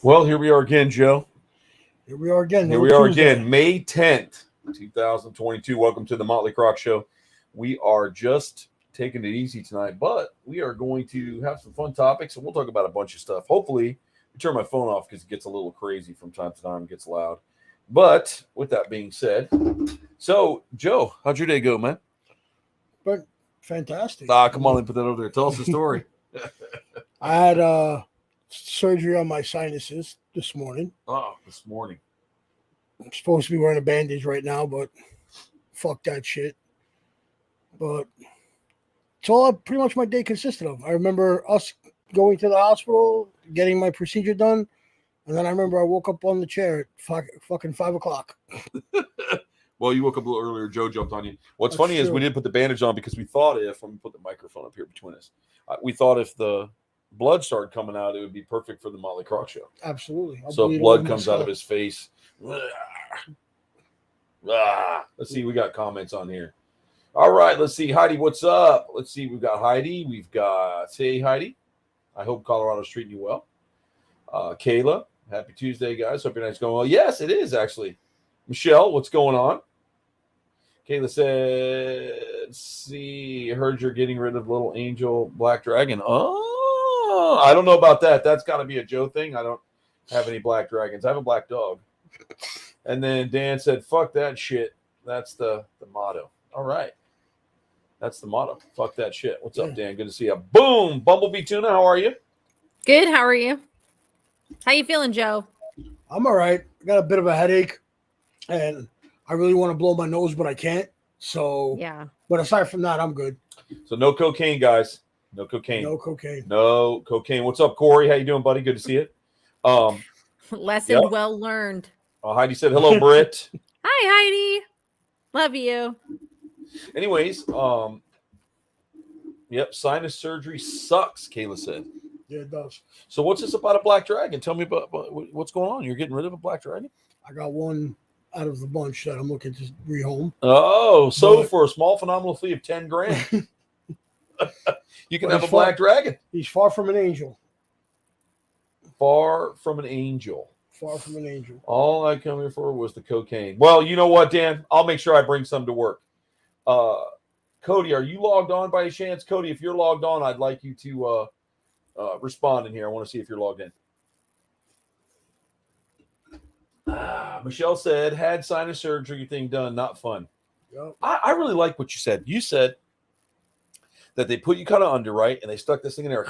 Well, here we are again, Joe. Here we are again. Here we are again, May 10th, 2022. Welcome to the Motley Croc Show. We are just taking it easy tonight, but we are going to have some fun topics, and we'll talk about a bunch of stuff. Hopefully, I turn my phone off because it gets a little crazy from time to time, it gets loud. But with that being said, so Joe, how'd your day go, man? But fantastic. Come on and put that over there. Tell us the story. I had surgery on my sinuses this morning. Oh, this morning. I'm supposed to be wearing a bandage right now, but fuck that shit. But it's all pretty much my day consisted of. I remember us going to the hospital, getting my procedure done, and then I remember I woke up on the chair at fucking 5 o'clock. Well, you woke up a little earlier. Joe jumped on you. What's That's funny is true. we didn't put the bandage on because we thought let me put the microphone up here between us. We thought if the blood started coming out, it would be perfect for the Motley Croc Show. Absolutely. So if blood comes out of his face. Let's see. We got comments on here. All right. Let's see. Heidi, what's up? Let's see. We've got Heidi. We've got, hey, Heidi. I hope Colorado's treating you well. Kayla, happy Tuesday, guys. Hope your night's going well. Yes, it is, actually. Michelle, what's going on? Kayla said, let's see, heard you're getting rid of Little Angel Black Dragon. Oh, I don't know about that. That's got to be a Joe thing. I don't have any black dragons. I have a black dog. And then Dan said, fuck that shit. That's the motto. All right. That's the motto. Fuck that shit. What's up, Dan? Good to see you. Boom. Bumblebee Tuna, how are you? Good. How are you? How you feeling, Joe? I'm all right. I got a bit of a headache, and I really want to blow my nose, but I can't. So, yeah. But aside from that, I'm good. So no cocaine, guys. No cocaine. No cocaine. No cocaine. What's up, Corey? How you doing, buddy? Good to see you. Lesson well learned. Heidi said, hello, Britt. Hi, Heidi. Love you. Anyways, yep, sinus surgery sucks, Kayla said. Yeah, it does. So what's this about a black dragon? Tell me about what's going on. You're getting rid of a black dragon? I got one out of the bunch that I'm looking to rehome. Oh, so for a small phenomenal fee of 10 grand, you can have a black dragon. He's far from an angel. Far from an angel. Far from an angel. All I come here for was the cocaine. Well, you know what, Dan? I'll make sure I bring some to work. Cody, are you logged on by chance? Cody, if you're logged on, I'd like you to respond in here. I want to see if you're logged in. Michelle said, had sinus surgery thing done. Not fun. Yep. I really like what you said. You said that they put you kind of under, right? And they stuck this thing in there.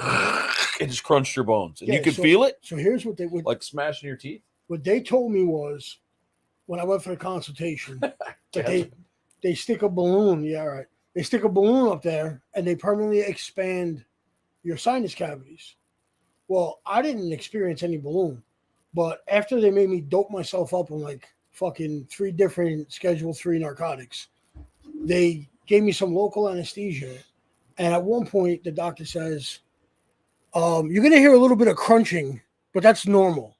It just crunched your bones. And you could feel it? So here's what they would. Like smashing your teeth? What they told me was, when I went for the consultation, that they stick a balloon. Yeah, right. They stick a balloon up there, and they permanently expand your sinus cavities. Well, I didn't experience any balloon. But after they made me dope myself up on like fucking 3 different Schedule 3 narcotics, they gave me some local anesthesia. And at one point, the doctor says, you're going to hear a little bit of crunching, but that's normal.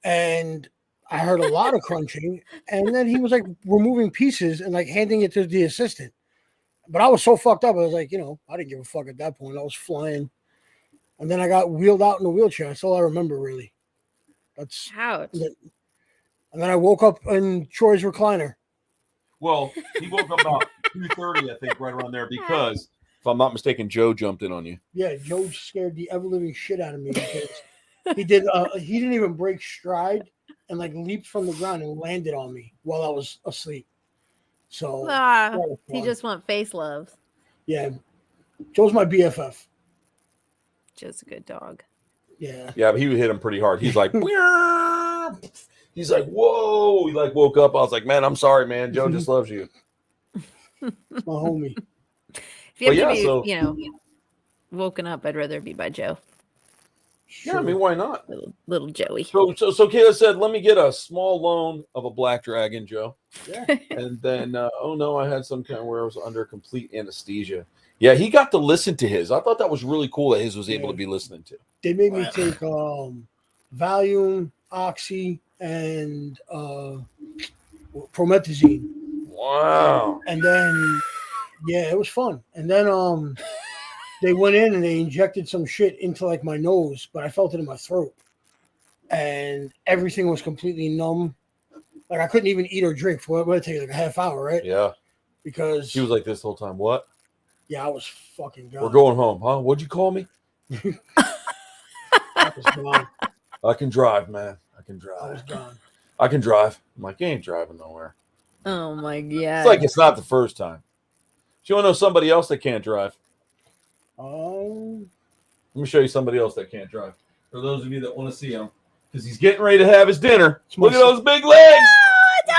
And I heard a lot of crunching. And then he was like removing pieces and like handing it to the assistant. But I was so fucked up. I was like, I didn't give a fuck at that point. I was flying. And then I got wheeled out in a wheelchair. That's all I remember, really. That's ouch. And then I woke up in Troy's recliner. Well, he woke up about 2:30, I think, right around there, because if I'm not mistaken, Joe jumped in on you. Yeah, Joe scared the ever living shit out of me because he didn't even break stride and like leaped from the ground and landed on me while I was asleep. So he just want face love. Yeah, Joe's my BFF. Joe's a good dog. Yeah, but he would hit him pretty hard. He's like, he's like, whoa. He like woke up. I was like, man, I'm sorry, man. Joe just loves you. My homie. If you have to be, woken up, I'd rather be by Joe. Sure. Yeah, I mean, why not? Little Joey. So Kayla said, let me get a small loan of a black dragon, Joe. Yeah. And then, oh no, I had some kind where I was under complete anesthesia. Yeah, he got to listen to his. I thought that was really cool that his was able to be listening to. They made me take Valium, Oxy, and promethazine. Wow. And then, it was fun. And then they went in and they injected some shit into like my nose, but I felt it in my throat. and everything was completely numb. Like I couldn't even eat or drink for what it take like a half hour, right? Yeah. Because She was like this the whole time. What? yeah, I was fucking gone. We're going home, huh? What'd you call me? I was gone. I can drive, man. I can I was drive. gone. I can drive. I'm like, you ain't driving nowhere. Oh my god. It's like it's not the first time. Do you want to know somebody else that can't drive? Oh, Let me show you somebody else that can't drive. For those of you that want to see him, because he's getting ready to have his dinner. Look at those big legs.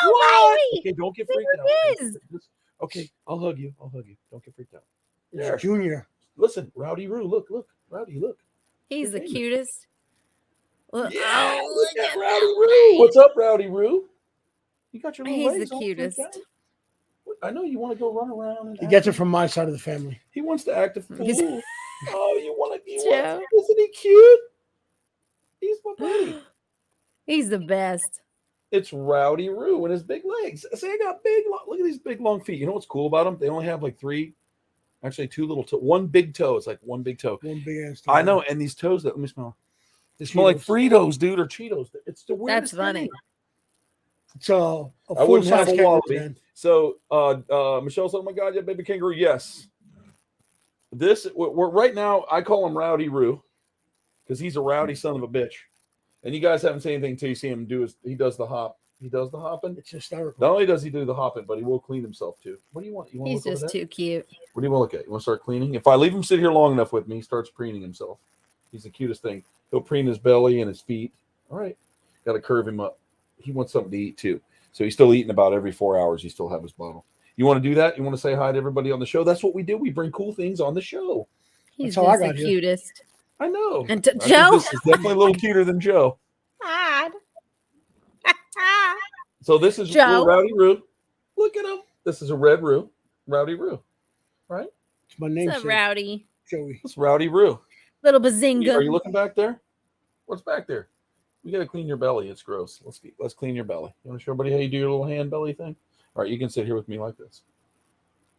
Oh, don't Okay, don't get freaked out. Okay, I'll hug you. I'll hug you. Don't get freaked out. it's There. Junior. Listen, Rowdy Roo. Look. Rowdy, look. He's the You're cutest. Look, Yeah, oh, look at that Rowdy Roo. What's up, Rowdy Roo? You got your little He's legs the all freaked cutest. out? I know you want to go run around. And He gets it from my side of the family. He wants to act a fool. He's- Oh, you want to? Joe. Isn't he cute? He's my buddy. He's the best. It's Rowdy Roo and his big legs. See, I got big. Look at these big long feet. You know what's cool about them? They only have like two little toes. One big toe. It's like one big toe. One big ass toe. I know. And these toes that let me smell. They smell like Fritos, dude, or Cheetos. It's the weirdest. That's funny. thing. It's a I wouldn't have full-size a kangaroo, wallaby. man. So Michelle said, "Oh my God, yeah, baby kangaroo." Yes. We're right now. I call him Rowdy Roo because he's a rowdy son of a bitch. And you guys haven't seen anything until you see him do his. He does the hop. He does the hopping. It's hysterical. Not only does he do the hopping, but he will clean himself too. What do you want? You want He's to look over just that? too cute. What do you want to look at? You want to start cleaning? If I leave him sit here long enough with me, he starts preening himself. He's the cutest thing. He'll preen his belly and his feet. All right. Got to curve him up. He wants something to eat too. So he's still eating about every 4 hours. He still have his bottle. You want to do that? You want to say hi to everybody on the show? That's what we do. We bring cool things on the show. He's That's how I just the got here. cutest. I know. And I think Joe. this is definitely a little cuter than Joe. God. So this is Joe. Rowdy Roo. Look at him. This is a red Roo. Rowdy Roo. Right? It's my name. What's up, Rowdy? Joey. It's Rowdy Roo. Little bazinga. Are you looking back there? What's back there? You got to clean your belly. It's gross. Let's clean your belly. You want to show everybody how you do your little hand belly thing? All right, you can sit here with me like this.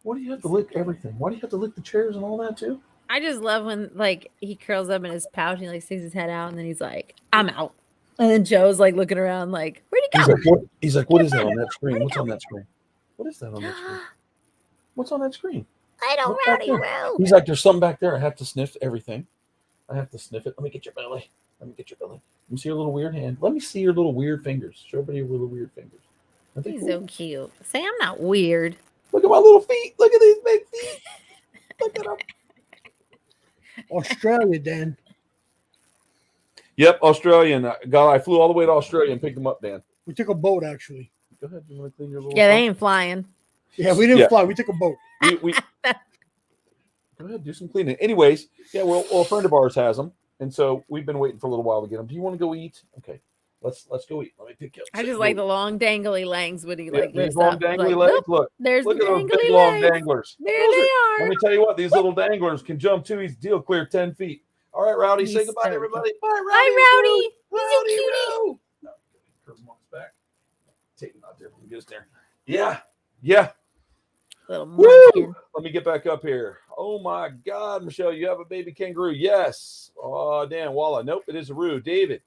Why do you have to lick everything? Why do you have to lick the chairs and all that too? I just love when like he curls up in his pouch and he like sticks his head out and then he's like, I'm out. And then Joe's like looking around like, where'd he go? He's like, what is that on that screen? What's on that screen? What is that on that screen? What's on that screen? I don't Look back Rowdy there. Roo. He's like, there's something back there. I have to sniff everything. I have to sniff it. Let me get your belly. Let me get your belly. Let me see your little weird hand. Let me see your little weird fingers. Show everybody your little weird fingers. Aren't they He's cool? so cute. Say I'm not weird. Look at my little feet. Look at these big feet. Look at them. Australia, Dan. Yep, Australian. I flew all the way to Australia and picked them up, Dan. We took a boat, actually. Go ahead. You want to clean your little Yeah, they phone? ain't flying. Yeah, we didn't Yeah. fly. We took a boat. We Go ahead, do some cleaning. Anyways, yeah, well, a friend of ours has them. And so we've been waiting for a little while to get them. Do you want to go eat? Okay. Let's go eat. Let me pick you up. I just like the long dangly legs when he Yeah, like these lifts long up. dangly Like, legs. nope, Look. there's Look the at those dangly big long legs. danglers. There Those they Let are. me tell you what, these little danglers can jump too. He's deal clear 10 feet. All right, Rowdy, say He's goodbye so to everybody. cute. Bye, Rowdy. Hi, Rowdy. Rowdy, He's a cutie. Roo. No, curve him on his back. Take him out there. Let me get us there. Yeah. Little Woo! munchkin. Let me get back up here. Oh my God, Michelle, you have a baby kangaroo. Yes. Oh, Dan Walla. Nope, it is a Roo. David.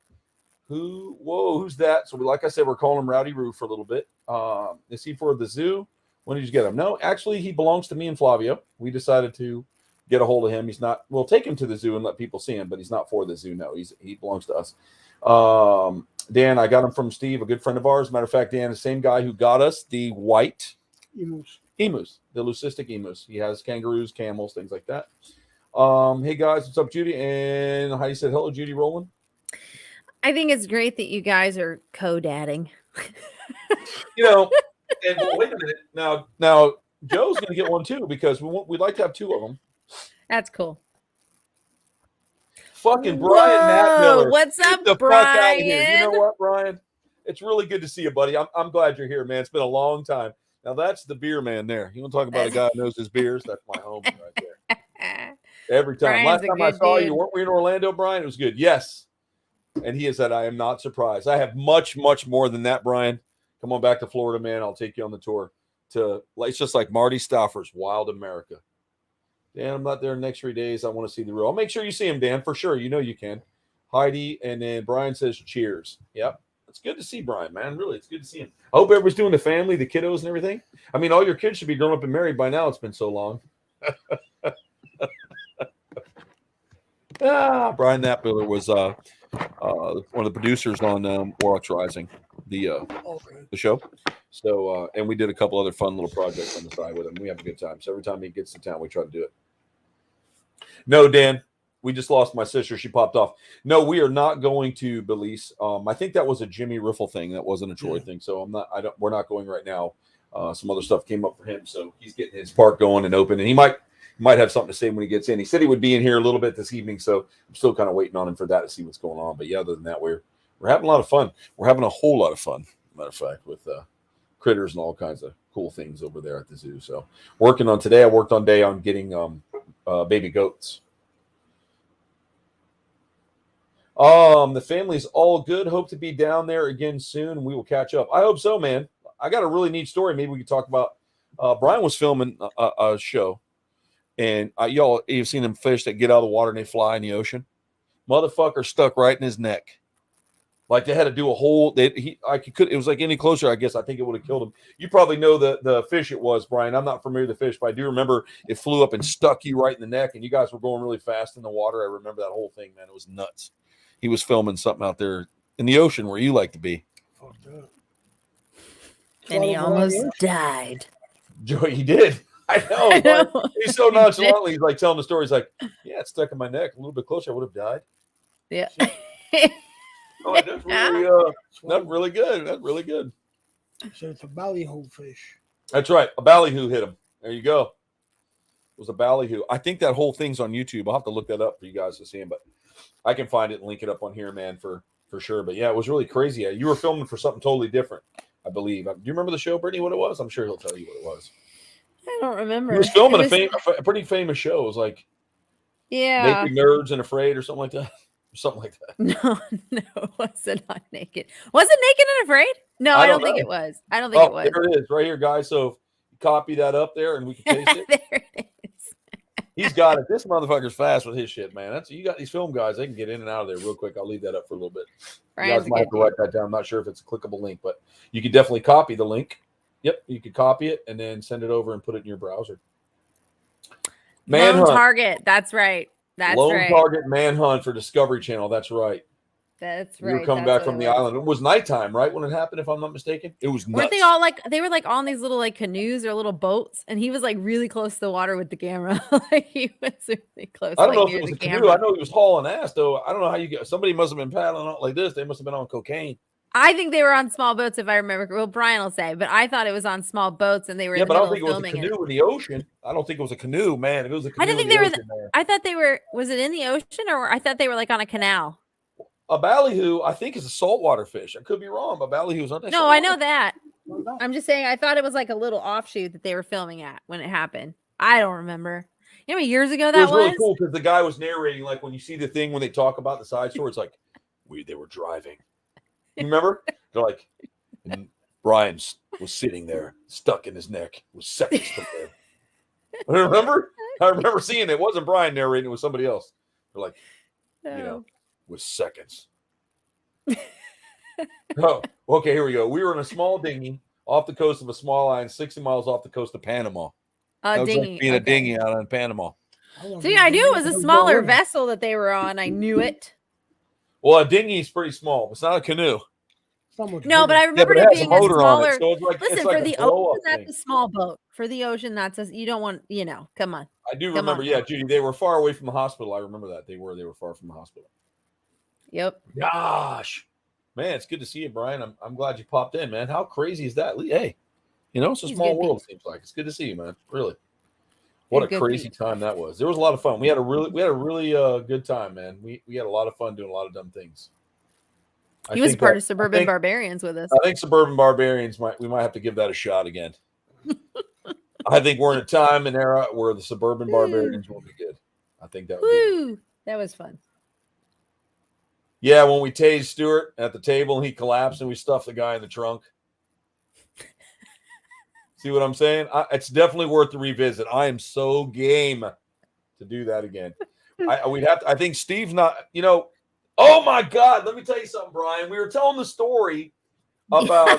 Who's that? So like I said, we're calling him Rowdy Roo for a little bit. Is he for the zoo? When did you get him? No, actually, he belongs to me and Flavio. We decided to get a hold of him. He's not, we'll take him to the zoo and let people see him, but he's not for the zoo. No, he belongs to us. Dan, I got him from Steve, a good friend of ours. Matter of fact, Dan, the same guy who got us the white emus, the leucistic emus. He has kangaroos, camels, things like that. Hey guys, what's up, Judy? And Heidi said, hello, Judy Rowland. I think it's great that you guys are co-dadding. You know, and well, wait a minute. Now Joe's going to get one too because we'd like to have two of them. That's cool. Fucking Brian Matt Miller. What's Get up, the fuck out of here. You Brian? know what, Brian? It's really good to see you, buddy. I'm glad you're here, man. It's been a long time. Now that's the beer man there. You want to talk about a guy who knows his beers? That's my homie right there. Every time. Brian's Last a time I good saw dude. you, weren't we in Orlando, Brian? It was good. Yes. And he has said, I am not surprised. I have much, much more than that, Brian. Come on back to Florida, man. I'll take you on the tour to, it's just like Marty Stauffer's Wild America. Dan, I'm not there in the next 3 days. I want to see the real. I'll make sure you see him, Dan, for sure. You know you can. Heidi, and then Brian says cheers. Yep. It's good to see Brian, man. Really, it's good to see him. I hope everybody's doing the family, the kiddos and everything. I mean, all your kids should be grown up and married by now. It's been so long. Brian Knapmiller was one of the producers on Warlock's Rising, the show. So, and we did a couple other fun little projects on the side with him. We have a good time. So every time he gets to town, we try to do it. No, Dan, we just lost my sister. She popped off. No, we are not going to Belize. I think that was a Jimmy Riffle thing. That wasn't a Troy thing. So we're not going right now. Some other stuff came up for him. So he's getting his park going and open, and he might have something to say when he gets in. He said he would be in here a little bit this evening. So I'm still kind of waiting on him for that to see what's going on. But yeah, other than that, we're having a lot of fun. We're having a whole lot of fun, matter of fact, with critters and all kinds of cool things over there at the zoo. So working on today, I worked on getting baby goats. The family's all good. Hope to be down there again soon. We will catch up. I hope so, man. I got a really neat story. Maybe we could talk about. Brian was filming a show, and you've seen them fish that get out of the water and they fly in the ocean. Motherfucker stuck right in his neck. Like they had to do a whole. It was like any closer, I guess. I think it would have killed him. You probably know the fish it was, Brian. I'm not familiar with the fish, but I do remember it flew up and stuck you right in the neck, and you guys were going really fast in the water. I remember that whole thing, man. It was nuts. He was filming something out there in the ocean where you like to be. And he almost died. Joey, he did. I know. He's so nonchalantly. He's like telling the story. He's like, yeah, it's stuck in my neck. A little bit closer, I would have died. Yeah. Oh, that's really good. That's really good. So it's a ballyhoo fish. That's right. A ballyhoo hit him. There you go. It was a ballyhoo. I think that whole thing's on YouTube. I'll have to look that up for you guys to see him, but I can find it and link it up on here, man, for sure. But yeah, it was really crazy. You were filming for something totally different, I believe. Do you remember the show, Brittany, what it was? I'm sure he'll tell you what it was. I don't remember. He was filming a pretty famous show. It was like Naked Nerds and Afraid or something like that. Something like that. No, it wasn't on Naked. Was it Naked and Afraid? No, I don't think it was. I don't think it was. There it is, right here, guys. So if you copy that up there and we can paste it. There it is. He's got it. This motherfucker's fast with his shit, man. You got these film guys, they can get in and out of there real quick. I'll leave that up for a little bit. You guys might have to write that down. I'm not sure if it's a clickable link, but you could definitely copy the link. Yep, you could copy it and then send it over and put it in your browser. Manhunt. Lone Target. That's right. Lone Target Manhunt for Discovery Channel. That's right. That's right. We were coming back from the island. It was nighttime, right, when it happened, if I'm not mistaken? It was nuts. Weren't they all they were like on these little like canoes or little boats, and he was like really close to the water with the camera. Like he was really close. I don't know if it was a canoe. I know he was hauling ass, though. I don't know how you get. Somebody must have been paddling out like this. They must have been on cocaine. I think they were on small boats, if I remember. Well, Brian will say, but I thought it was on small boats, and they were. Yeah, but I don't think it was a canoe in the ocean. I don't think it was a canoe, man. If it was a canoe, I didn't think they were. I thought they were. Was it in the ocean, or I thought they were like on a canal? A ballyhoo, I think, is a saltwater fish. I could be wrong, but ballyhoos aren't they? No, I know that. I'm just saying. I thought it was like a little offshoot that they were filming at when it happened. I don't remember. You know how many years ago that was? It was really cool because the guy was narrating, like when you see the thing when they talk about the side story, it's like they were driving. You remember? They're like, and Brian was sitting there, stuck in his neck, was seconds from there. I remember seeing it. It wasn't Brian narrating; it was somebody else. They're like, with seconds. Oh, okay. Here we go. We were in a small dinghy off the coast of a small island, 60 miles off the coast of Panama. Dinghy. Like being a dinghy out in Panama. See, I knew it was a smaller vessel that they were on. I knew it. Well, a dinghy is pretty small. It's not a canoe. No, but I remember it being a smaller. So it's like, listen, for the ocean, that's a small boat. For the ocean, you don't want, come on. I do remember, yeah, Judy, they were far away from the hospital. I remember that. They were far from the hospital. Yep. Gosh. Man, it's good to see you, Brian. I'm glad you popped in, man. How crazy is that? Hey, it's a small world, it seems like. It's good to see you, man. Really. What a crazy time that was. There was a lot of fun. We had a really good time, man. We had a lot of fun doing a lot of dumb things. He was part of Suburban Barbarians with us. I think Suburban Barbarians we might have to give that a shot again. I think we're in a time and era where the Suburban Barbarians will be good. I think that would be good. That was fun. Yeah, when we tased Stuart at the table and he collapsed and we stuffed the guy in the trunk. See what I'm saying? It's definitely worth the revisit. I am so game to do that again. I think Steve's not, Oh my God! Let me tell you something, Brian. We were telling the story about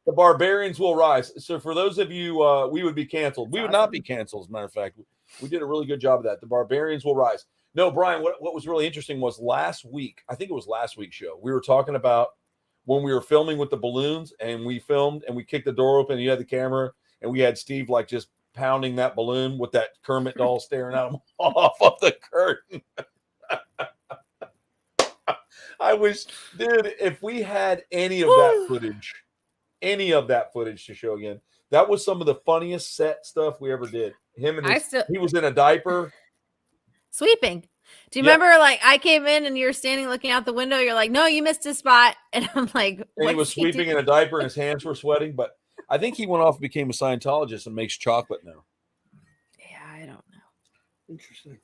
the barbarians will rise. So for those of you, we would be canceled. We would not be canceled. As a matter of fact, we did a really good job of that. The barbarians will rise. No, Brian. What was really interesting was last week. I think it was last week's show. We were talking about when we were filming with the balloons, and we filmed and we kicked the door open. And you had the camera, and we had Steve like just pounding that balloon with that Kermit doll staring at him off of the curtain. I wish, dude, if we had any of that footage to show again, that was some of the funniest set stuff we ever did. Him and he was in a diaper. Sweeping. Do you remember, like, I came in and you're standing looking out the window. You're like, no, you missed a spot. And I'm like, and he was sweeping in a diaper and his hands were sweating. But I think he went off and became a Scientologist and makes chocolate now. Yeah, I don't know. Interesting.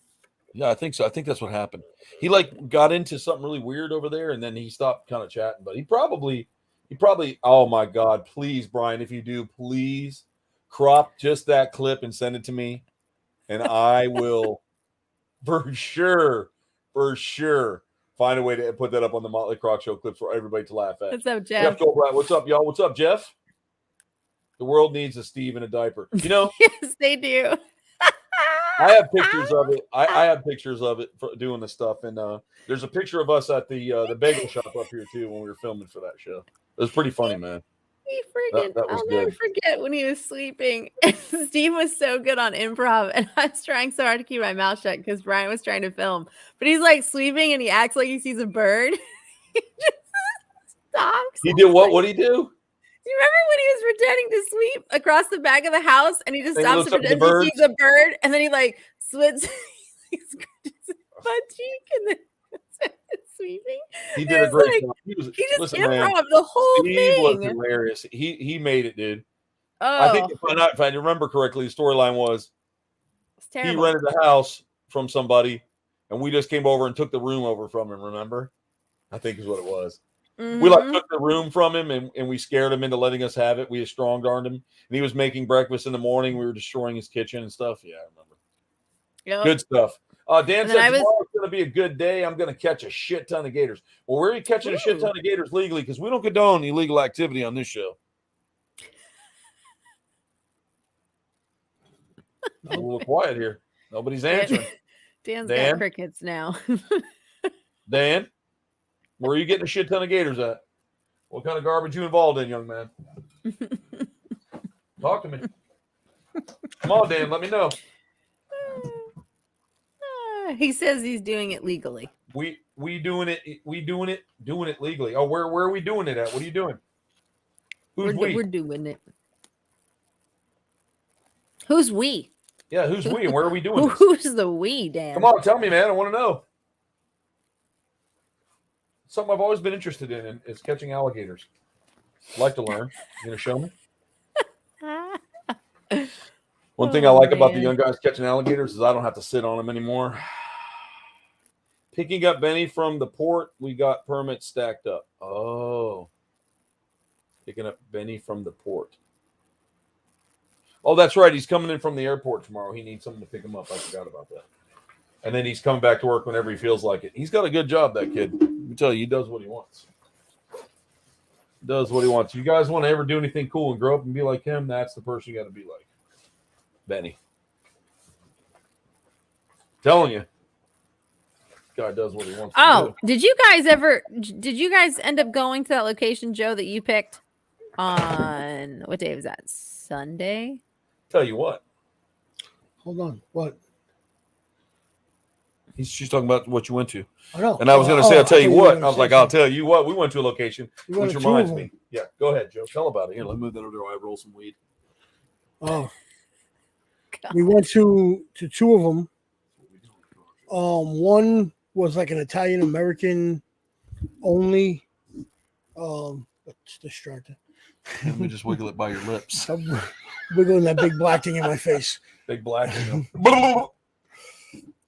Yeah, I think so. I think that's what happened. He like got into something really weird over there, and then he stopped kind of chatting. But he probably. Oh my God! Please, Brian, if you do, please crop just that clip and send it to me, and I will, for sure, find a way to put that up on the Motley Croc Show clips for everybody to laugh at. What's up, Jeff? What's up, y'all? What's up, Jeff? The world needs a Steve in a diaper. You know? Yes, they do. I have pictures of it. I have pictures of it for doing the stuff, and there's a picture of us at the bagel shop up here too when we were filming for that show. It was pretty funny, man. He freaking, that was I'll good. never forget when he was sleeping. Steve was so good on improv, and I was trying so hard to keep my mouth shut because Brian was trying to film. But he's like sleeping, and he acts like he sees a bird. He just stops. He did what? What did he do? Do you remember when he was pretending to sweep across the back of the house, and he just stops to pretend he sees a bird, and then he like splits, he scratches his butt cheek, and then sweeping. He did a great job. He just improv the whole thing. Was hilarious. He made it, dude. Oh, I think if I remember correctly, the storyline was he rented a house from somebody, and we just came over and took the room over from him. Remember? I think is what it was. Mm-hmm. We like took the room from him and we scared him into letting us have it. We strong-armed him, and he was making breakfast in the morning. We were destroying his kitchen and stuff. Yeah, I remember. Yep. Good stuff. Dan said tomorrow's going to be a good day. I'm going to catch a shit ton of gators. Well, we're catching a shit ton of gators legally because we don't condone illegal activity on this show. A little quiet here. Nobody's answering. Dan's got crickets now. Dan, where are you getting a shit ton of gators at? What kind of garbage you involved in, young man? Talk to me. Come on, Dan. Let me know. He says he's doing it legally. We doing it legally. Oh, where are we doing it at? What are you doing? We're doing it. Who's we? Yeah, who's we and where are we doing this? Who's the we, Dan? Come on, tell me, man. I want to know. Something I've always been interested in is catching alligators. I'd like to learn. You gonna show me? One thing I like about the young guys catching alligators is I don't have to sit on them anymore. Picking up Benny from the port, we got permits stacked up. Oh. Picking up Benny from the port. Oh, that's right. He's coming in from the airport tomorrow. He needs someone to pick him up. I forgot about that. And then he's coming back to work whenever he feels like it. He's got a good job, that kid. Let me tell you, he does what he wants. Does what he wants. You guys want to ever do anything cool and grow up and be like him, that's the person you got to be like. Benny. Telling you. Guy does what he wants to do. Did you guys end up going to that location, Joe, that you picked on what day was that? Sunday? Tell you what. Hold on. What? She's talking about what you went to. I know. And I was going to say, I'll tell you what. I was like, I'll tell you what. We went to a location, which reminds me. Yeah, go ahead, Joe. Tell about it. Here, let me move that over there while I roll some weed. Oh. God. We went to two of them. One was like an Italian American only. It's distracting. Let me just wiggle it by your lips. I'm wiggling that big black thing in my face. Big black thing.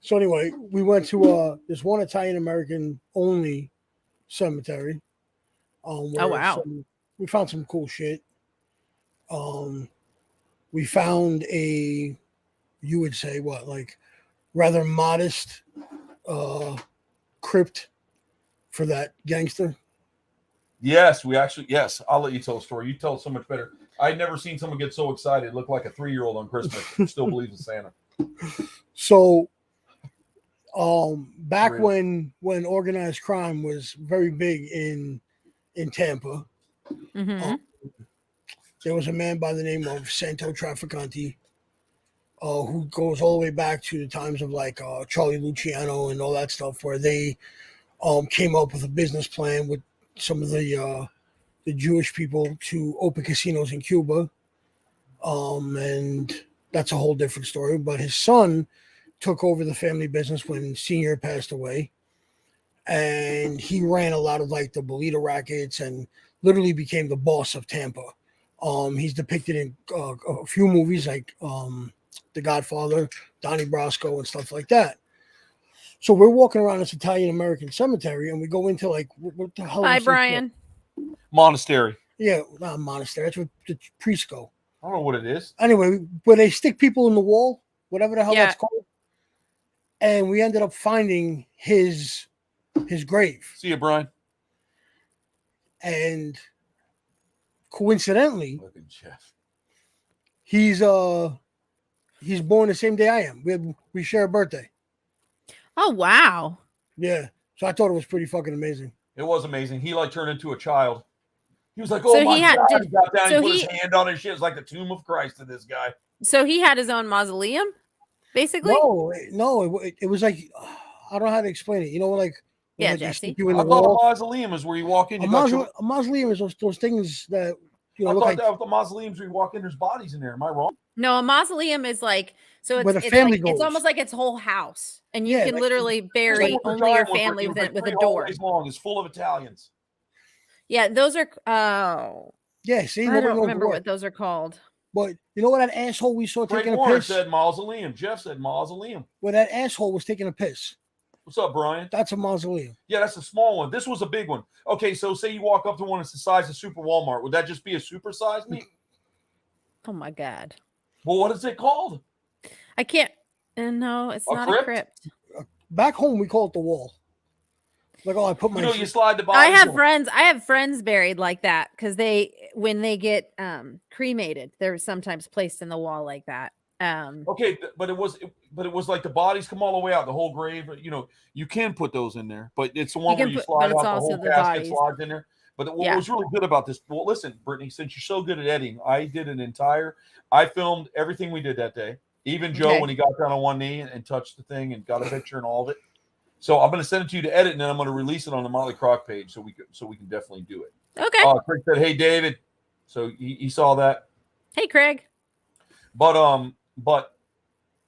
So anyway, we went to this one Italian American only cemetery. Wow! We found some cool shit. We found you would say what, like rather modest crypt for that gangster? Yes, yes. I'll let you tell a story. You tell it so much better. I'd never seen someone get so excited. It looked like a 3-year-old on Christmas. Still believes in Santa. So, back Real. when organized crime was very big in Tampa, Mm-hmm. there was a man by the name of Santo Trafficante, who goes all the way back to the times of like Charlie Luciano and all that stuff, where they came up with a business plan with some of the Jewish people to open casinos in Cuba, and that's a whole different story. But his son took over the family business when Senior passed away, and he ran a lot of like the Bolita rackets and literally became the boss of Tampa. He's depicted in a few movies like The Godfather, Donnie Brasco, and stuff like that. So we're walking around this Italian American cemetery, and we go into like, what the hell? Bye, is this? Brian. Monastery. Yeah, not a monastery. That's where the priests go. I don't know what it is. Anyway, where they stick people in the wall, whatever the hell Yeah. that's called. And we ended up finding his grave. See you, Brian. And coincidentally, Look at Jeff. he's born the same day I am. We share a birthday. Oh, wow. Yeah. So I thought it was pretty fucking amazing. It was amazing. He like turned into a child. He was like, "Oh So my he had- God!" did- he got down. so he put he- his hand on his shit. It was like the tomb of Christ to this guy. So he had his own mausoleum, basically? No, it was like, I don't know how to explain it. You know, like, Yeah, like they Jesse. stick you in I the thought wall. a mausoleum is where you walk in. A You got mausoleum is those things that, you know, I look thought like that was the mausoleums where you walk in. There's bodies in there. Am I wrong? No, a mausoleum is like, so Where it's, the it's family like, it's goes. almost like its whole house. And you Yeah, can like- literally There's bury like a only your giant one family where with it's it with like a 3 door. hallways long. It's full of Italians. Yeah, those are, oh, Yeah, see, I nobody don't knows remember what. what those are called. But you know what that asshole we saw Greg taking a Warren piss? said mausoleum. Jeff said mausoleum. Where that asshole was taking a piss. What's up, Brian? That's a mausoleum. Yeah, that's a small one. This was a big one. Okay, so say you walk up to one that's the size of Super Walmart. Would that just be a super size meat? Oh my God. Well, what is it called? I can't, no, it's A not crypt? a crypt. Back home, we call it the wall. Like, oh, I put my. You know, you slide the I bodies. have friends buried like that because when they get cremated, they're sometimes placed in the wall like that. Okay, but it was like the bodies come all the way out, the whole grave. You know, you can put those in there, but it's the one can where you put- slide but it's out the also whole the casket bodies. slides in there. But what Yeah. was really good about this? Well, listen, Brittany, since you're so good at editing, I did I filmed everything we did that day. Even Joe Okay. when he got down on one knee and touched the thing and got a picture and all of it. So I'm going to send it to you to edit, and then I'm going to release it on the Motley Croc page so we can definitely do it. Okay. Craig said, "Hey, David," so he saw that. Hey, Craig. But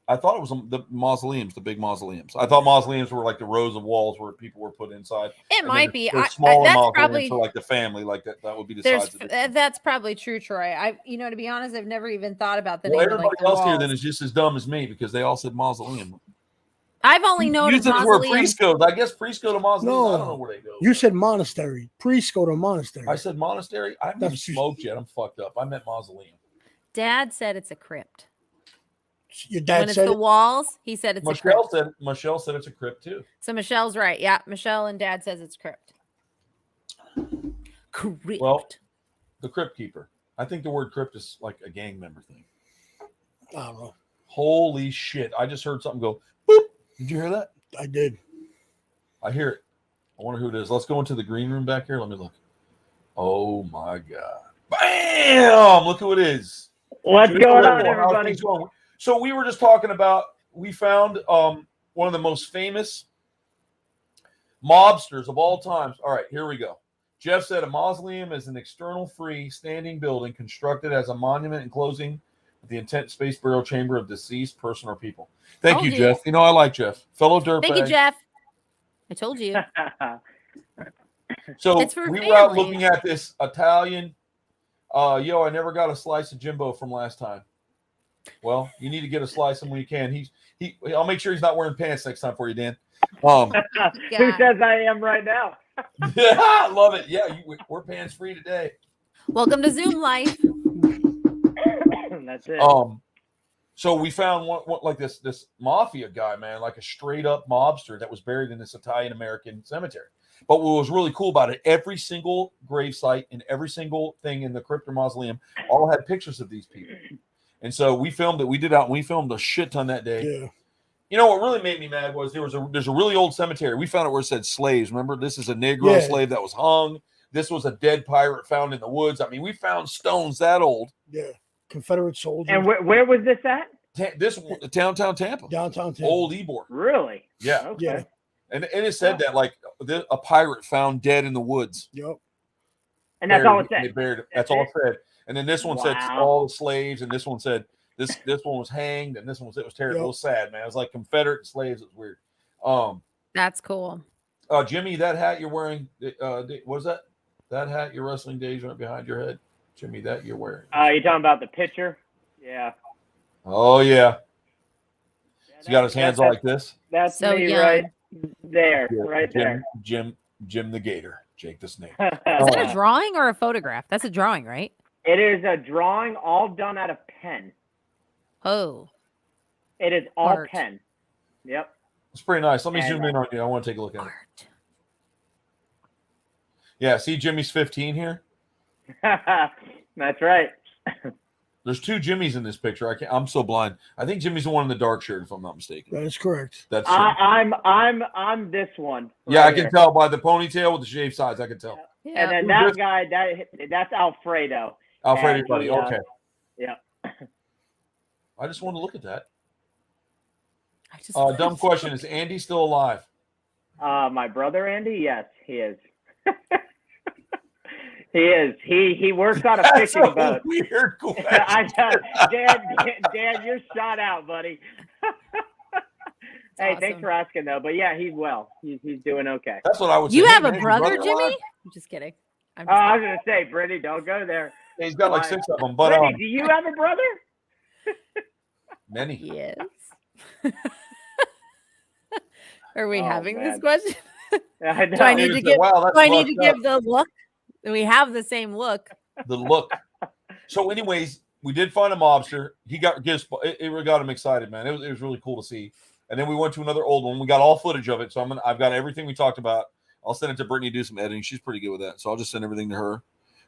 I thought it was the mausoleums, the big mausoleums. I thought mausoleums were like the rows of walls where people were put inside. It And might then be. there's smaller That's mausoleums probably for like the family, like that would be the there's size of it. that's probably true, Troy. To be honest, I've never even thought about the Well, name of everybody like the else here walls. then is just as dumb as me because they all said mausoleum. I've only known Use of it as where mausoleum. priest goes. I guess priest go to mausoleum. I No. don't know where they go. You said monastery. Priests go to monastery. I said monastery. I haven't even That's just- smoked yet. I'm fucked up. I meant mausoleum. Dad said it's a crypt. Your When dad it's said the it. walls, he said it's a crypt. Michelle said it's a crypt too. So Michelle's right. Yeah, Michelle and Dad says it's crypt. Crypt. Well, the crypt keeper. I think the word crypt is like a gang member thing. I don't know. Holy shit. I just heard something go boop. Did you hear that? I did. I hear it. I wonder who it is. Let's go into the green room back here. Let me look. Oh my God. Bam! Look who it is. What's going on, How's everybody? things going? So we were just talking about, we found one of the most famous mobsters of all times. All right, here we go. Jeff said a mausoleum is an external free standing building constructed as a monument enclosing the intent space burial chamber of deceased person or people. Thank Told you, you. Jeff. You know, I like Jeff. Fellow dirtbag. Thank you, Jeff. I told you. So It's for we were out families. looking at this Italian. I never got a slice of Jimbo from last time. Well, you need to get a slice of him when you can. I'll make sure he's not wearing pants next time for you, Dan. Who God. says I am right now? Yeah, I love it. Yeah, we're pants free today. Welcome to Zoom life. That's it. So we found one like this mafia guy, man, like a straight up mobster that was buried in this Italian American cemetery. But what was really cool about it, every single gravesite and every single thing in the crypt or mausoleum all had pictures of these people. And so we filmed it. We filmed a shit ton that day. Yeah. You know what really made me mad was there's a really old cemetery. We found it where it said slaves. Remember, this is a Negro slave that was hung. This was a dead pirate found in the woods. I mean, we found stones that old. Yeah. Confederate soldiers. And where was this at? This downtown Tampa. Downtown Tampa. Old Ybor. Really? Yeah. Okay. Yeah. And it said that like a pirate found dead in the woods. Yep. And that's all it They said. buried it. That's all it said. And then this one said Wow. all the slaves, and this one said this one was hanged, and this one it was terrible. Yep. It was sad, man. It was like Confederate slaves. It was weird. That's cool. Jimmy, that hat you're wearing, what is that? That hat, your wrestling days right behind your head. Jimmy, that you're wearing. You talking about the picture? Yeah. Oh, yeah. He's got his hands like this. That's So me young. right there. Yeah, Right there. Jim the Gator. Jake the Snake. Is that a drawing or a photograph? That's a drawing, right? It is a drawing all done out of pen. Oh. It is all Art. pen. Yep. It's pretty nice. Let me And, zoom in on you. I want to take a look at it. Art. Yeah, see Jimmy's 15 here? That's right. There's two Jimmys in this picture. I'm so blind. I think Jimmy's the one in the dark shirt, if I'm not mistaken. That is correct. That's I'm this one. yeah, I right can here. tell by the ponytail with the shaved sides. I can tell. Yeah. And then that guy, that's Alfredo. Alfredo, And buddy. he, Okay. Yeah. I just want to look at that. I just Dumb question. Is Andy still alive? My brother Andy, yes, he is. He is. He works on a That's fishing a boat. weird question. I know. Dan, you're shot out, buddy. Hey, thanks awesome. for asking though. But yeah, he's well. He's doing okay. That's what I would say. You Hey, have man, a is your brother, alive? Jimmy? I'm just kidding. I'm Oh, just I was gonna say, Brittany, don't go there. Yeah, he's got like 6 of them, but Brittany, do you have a brother? many. Yes. Are we Oh, having man. this question? I know. Do I need to give? Wow, that's Do I need to fucked up. give the look? We have the same look. The look. So, anyways, we did find a mobster. It got him excited, man. It was really cool to see. And then we went to another old one. We got all footage of it. So I've got everything we talked about. I'll send it to Brittany to do some editing. She's pretty good with that. So I'll just send everything to her.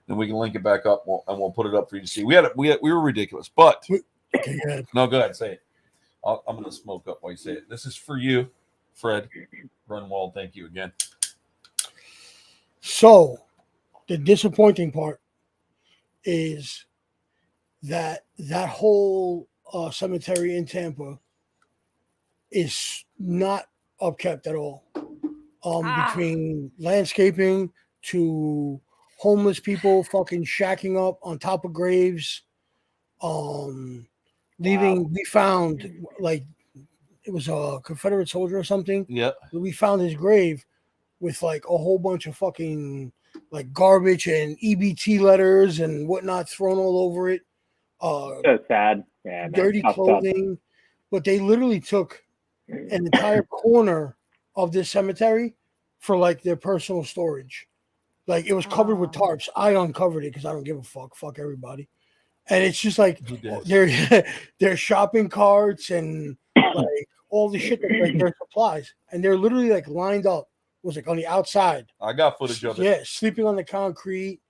Then we can link it back up and we'll put it up for you to see. We were ridiculous, but Okay, go ahead. no, go ahead, say it. I'm going to smoke up while you say it. This is for you, Fred Grunwald. Thank you again. So, the disappointing part is that whole cemetery in Tampa is not upkept at all. Between landscaping to homeless people fucking shacking up on top of graves, we found like it was a Confederate soldier or something. Yeah. We found his grave with like a whole bunch of fucking like garbage and EBT letters and whatnot thrown all over it. So sad. Yeah, man. Dirty Tough stuff. clothing. But they literally took an entire corner of this cemetery for like their personal storage. Like it was covered with tarps. I uncovered it because I don't give a fuck. Fuck everybody. And it's just like their shopping carts and like all the shit that like their supplies. And they're literally like lined up. It was like on the outside. I got footage of it. Yeah, sleeping on the concrete.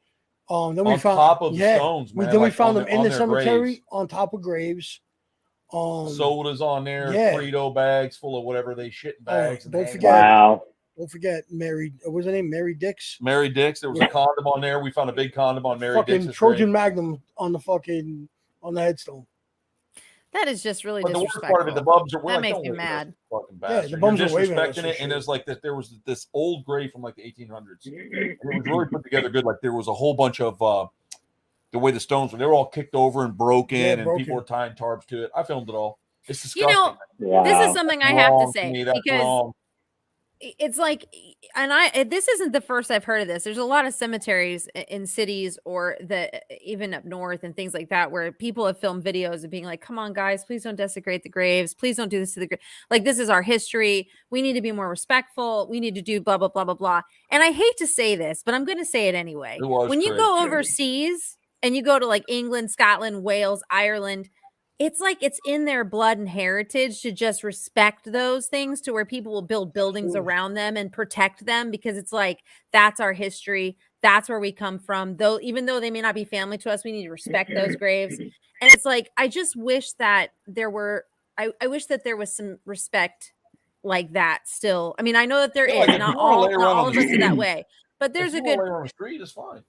Then we On found top of stones, man. Then we like found on them in the their cemetery graves. on top of graves. Sodas on there, yeah. Frito bags full of whatever they shit in bags. and don't hang forget- on. Wow. Don't forget Mary. What was her name? Mary Dix. Mary Dix. There was a condom on there. We found a big condom on Mary Fucking Dix's Trojan grave. Magnum on the headstone. That is just really But the worst disrespectful. part of it, the bums are. We're That like, makes "Don't me wave at us, mad. you fucking Yeah, bastard." the bums You're are waving at us disrespecting and it, and shit. there's like that. There was this old grave from like the 1800s, and it was really put together good. Like there was a whole bunch of the way the stones were. They were all kicked over and broken, Yeah, and broken. people were tying tarps to it. I filmed it all. It's You disgusting. know, Wow. this is something I have to Wrong say me, that's because wrong. it's like, and this isn't the first I've heard of this. There's a lot of cemeteries in cities or even up north and things like that where people have filmed videos of being like, come on guys, please don't desecrate the graves. Please don't do this to the grave. Like, this is our history. We need to be more respectful. We need to do blah, blah, blah, blah, blah. And I hate to say this, but I'm going to say it anyway. It was When you cringe. go overseas and you go to like England, Scotland, Wales, Ireland, it's like it's in their blood and heritage to just respect those things, to where people will build buildings around them and protect them, because it's like, that's our history. That's where we come from. Though, even though they may not be family to us, we need to respect those graves. And it's like, I just wish that there were, I wish that there was some respect like that still. I mean, I know that there is, Like, not all of us are that way, but there's a good on the street is fine.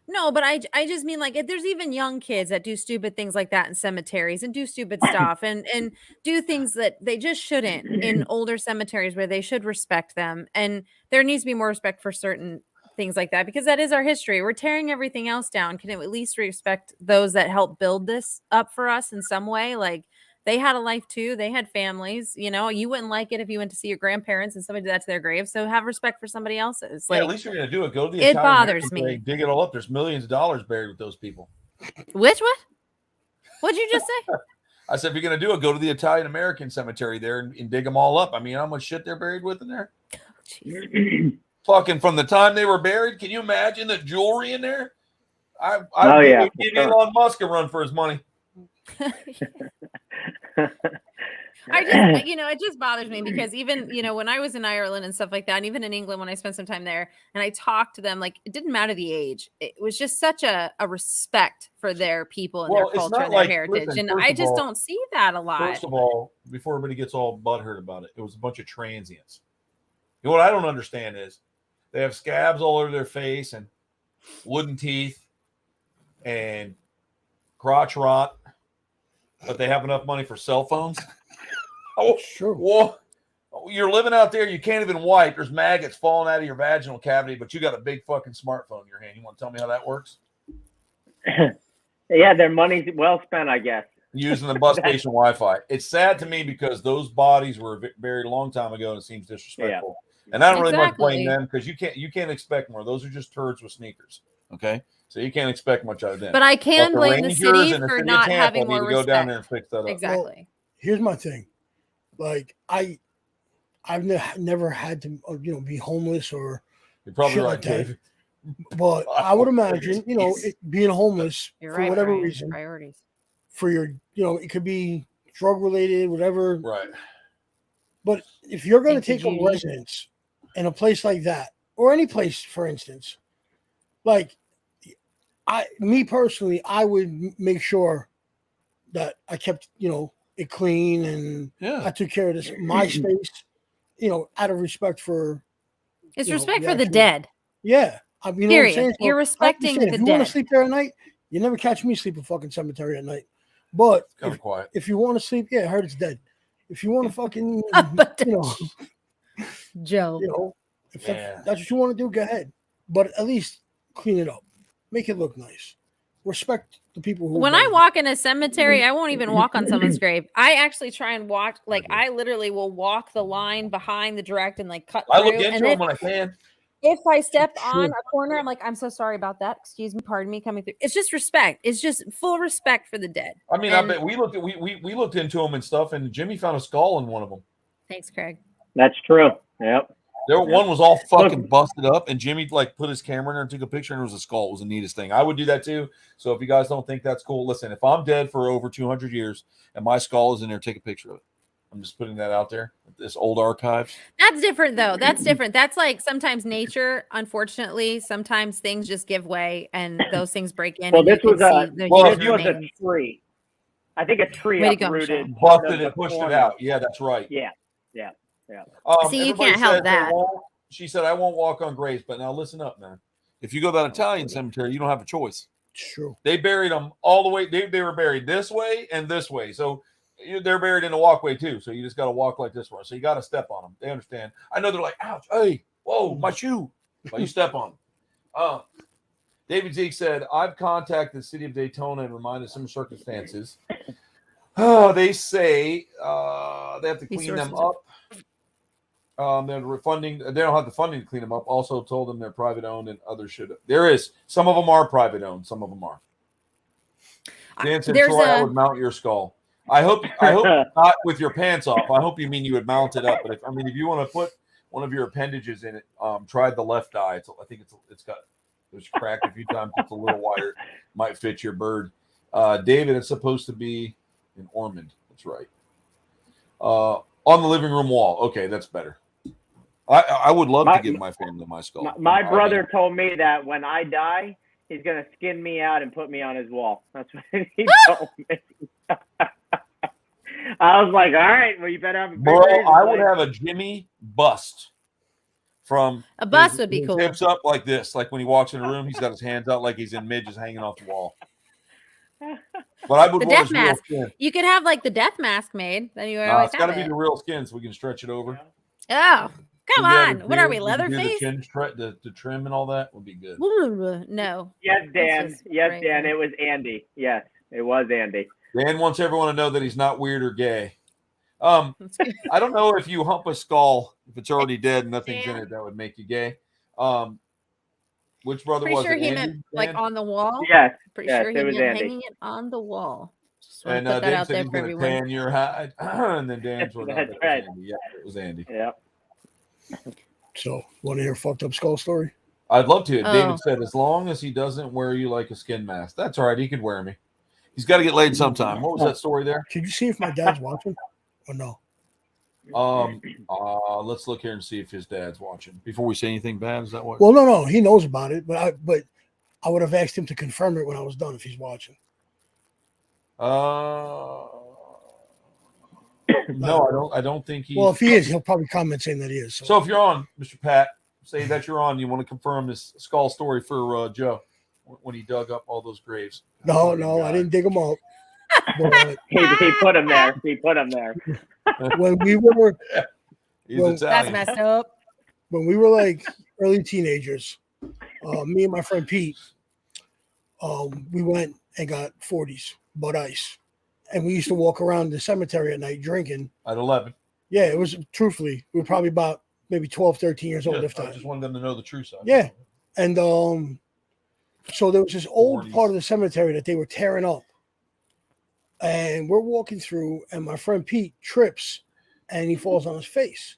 No, but I just mean, like, if there's even young kids that do stupid things like that in cemeteries and do stupid stuff and do things that they just shouldn't in older cemeteries, where they should respect them. And there needs to be more respect for certain things like that, because that is our history. We're tearing everything else down. Can it at least respect those that helped build this up for us in some way? Like, they had a life too. They had families. You know, you wouldn't like it if you went to see your grandparents and somebody did that to their grave. So have respect for somebody else's. Yeah, Like, at least you're gonna do it. Go to the it Italian bothers American me. grave, dig it all up. There's millions of dollars buried with those people. What? What'd you just say? I said, if you're gonna do it, go to the Italian American cemetery there and dig them all up. I mean, how much shit they're buried with in there? Fucking from the time they were buried. Can you imagine the jewelry in there? I yeah, give for sure. Elon Musk a run for his money. I just, it just bothers me, because even, when I was in Ireland and stuff like that, and even in England, when I spent some time there and I talked to them, like, it didn't matter the age. It was just such a respect for their people and their culture and their heritage. Listen, and I just don't see that a lot. First of all, before everybody gets all butthurt about it, it was a bunch of transients. You know, what I don't understand is they have scabs all over their face and wooden teeth and crotch rot, but they have enough money for cell phones. Oh, Sure. Well, you're living out there. You can't even wipe. There's maggots falling out of your vaginal cavity, but you got a big fucking smartphone in your hand. You want to tell me how that works? Yeah, their money's well spent, I guess. Using the bus station Wi-Fi. It's sad to me, because those bodies were buried a long time ago, and it seems disrespectful. And I don't really much blame them, because you can't expect more. Those are just turds with sneakers. Okay, so you can't expect much out of them. But I can blame the city and for city not Tampa having need more to go respect. down there and fix that up. Exactly. Well, here's my thing. Like, I've never had to, be homeless or You're probably shit right, like that. David. But I would imagine, being homeless You're for right, whatever Brian. reason, Priorities. for your, it could be drug related, whatever. Right. But if you're going to Thank take you, a Judy. residence in a place like that, or any place, for instance, like, me personally, I would make sure that I kept, it clean, and I took care of my space, out of respect for. It's the respect for the actual- dead. Yeah. You know what I'm Period. saying? So, You're respecting the if you want dead. to sleep there at night, you never catch me sleep in fucking cemetery at night. But It's kind of quiet. if you want to sleep, I heard it's dead. If you want to fucking, Joe. if that's what you want to do, go ahead. But at least clean it up, make it look nice. Respect the people who. When I walk in a cemetery, I won't even walk on someone's grave. I actually try and walk, like, I literally will walk the line behind the direct and, like, cut I through. look into And them when I can. if I step on a corner, I'm like, I'm so sorry about that. Excuse me, pardon me, coming through. It's just respect. It's just full respect for the dead. I mean, I bet we looked into them and stuff, and Jimmy found a skull in one of them. Thanks, Craig. That's true. Yep. One was all fucking busted up, and Jimmy put his camera in there and took a picture, and it was a skull. It was the neatest thing. I would do that too. So if you guys don't think that's cool, listen. If I'm dead for over 200 years and my skull is in there, take a picture of it. I'm just putting that out there. This old archives. That's different, though. That's different. That's like sometimes nature. Unfortunately, sometimes things just give way, and those things break in. Well, and you this was can see the well, human This was a remains. tree. I think a tree Way to go, uprooted. Michelle. part Busted of and the pushed it corner. out. Yeah, that's right. Yeah. See, you everybody can't help says they that. she said, I won't walk on graves. But now listen up, man. If you go to that Italian cemetery, you don't have a choice. True. They buried them all the way. They were buried this way and this way. So they're buried in the walkway too. So you just got to walk like this way. So you got to step on them. They understand. I know they're like, ouch, hey, whoa, my shoe. But you step on them. David Zeke said, I've contacted the city of Daytona and reminded some circumstances. They say they have to clean them up. They're refunding. They don't have the funding to clean them up. Also told them they're private owned and others should. There is. Some of them are private owned. Some of them are. Dan said, Troy, I would mount your skull. I hope not with your pants off. I hope you mean you would mount it up. But if you want to put one of your appendages in it, try the left eye. I think it's cracked a few times. It's a little wider. Might fit your bird. David, it's supposed to be in Ormond. That's right. On the living room wall. Okay, that's better. I would love to give my family my skull. My brother told me that when I die, he's gonna skin me out and put me on his wall. That's what he told me. I was like, all right, well, you better have a big Bro, razor I would blade. have a Jimmy bust from A bust his, would be his cool. hips up like this. Like when he walks in a room, he's got his hands out like he's in mid, just hanging off the wall. But I would The want death his real mask. skin. You could have like the death mask made. Then you would Nah, always it's got to have be it. the real skin so we can stretch it over. Oh, come Yeah, on. the What are we, beard, we can do Leatherface? The chin, the trim and all that would be good. No. Yes, Dan. That's just Yes, crazy. Dan. It was Andy. Yes, it was Andy. Dan wants everyone to know that he's not weird or gay. I don't know if you hump a skull, if it's already dead and nothing's in it, that would make you gay. Which brother Pretty was sure it? he Andy, meant like Dan? on the wall. Yes. Pretty Yes, sure he it was meant Andy. hanging it on the wall. Just want And to put that Dan out said there he's for going to everyone. tan your hide. And then Dan's one. That's right. Yeah, it was Andy. Yeah. So, want to hear a fucked up skull story? I'd love to. Oh. David said, as long as he doesn't wear you like a skin mask. That's all right. He could wear me. He's got to get laid sometime. What was that story there? Can you see if my dad's watching or no? Let's look here and see if his dad's watching before we say anything bad. Is that what? Well, no, he knows about it, but I would have asked him to confirm it when I was done if he's watching. No, I don't think he. Well, if he is, he'll probably comment saying that he is. So if you're on, Mr. Pat, say that you're on. You want to confirm this skull story for Joe when he dug up all those graves? No, I didn't dig him up. But, He put him there. He put him there. when we were He's Well, That's Italian. messed up. when we were like early teenagers, me and my friend Pete, we went and got 40s, Bud Ice, and we used to walk around the cemetery at night drinking. At 11. Yeah, it was truthfully, we were probably about maybe 12, 13 years old, Yeah, if I that. just wanted them to know the true side. Yeah. And so there was this old 40s. part of the cemetery that they were tearing up. And we're walking through, and my friend Pete trips and he falls on his face.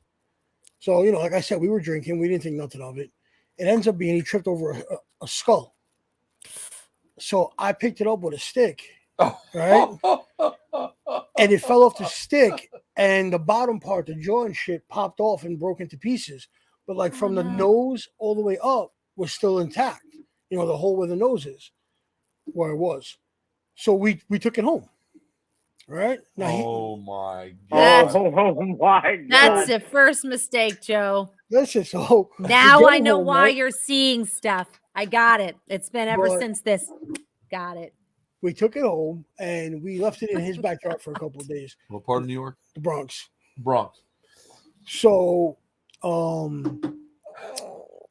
So, like I said, we were drinking. We didn't think nothing of it. It ends up being he tripped over a skull. So I picked it up with a stick, right? And it fell off the stick, and the bottom part, the jaw and shit, popped off and broke into pieces. But like from the nose all the way up was still intact. The hole where the nose is, where it was. So we took it home. Right? Now Oh my That's- god. Oh my God. That's the first mistake, Joe. listen, so Now we I get know home, why right? you're seeing stuff. I got it. It's been ever But- since this. Got it. We took it home and we left it in his backyard for a couple of days. What part of New York? The Bronx. Bronx. So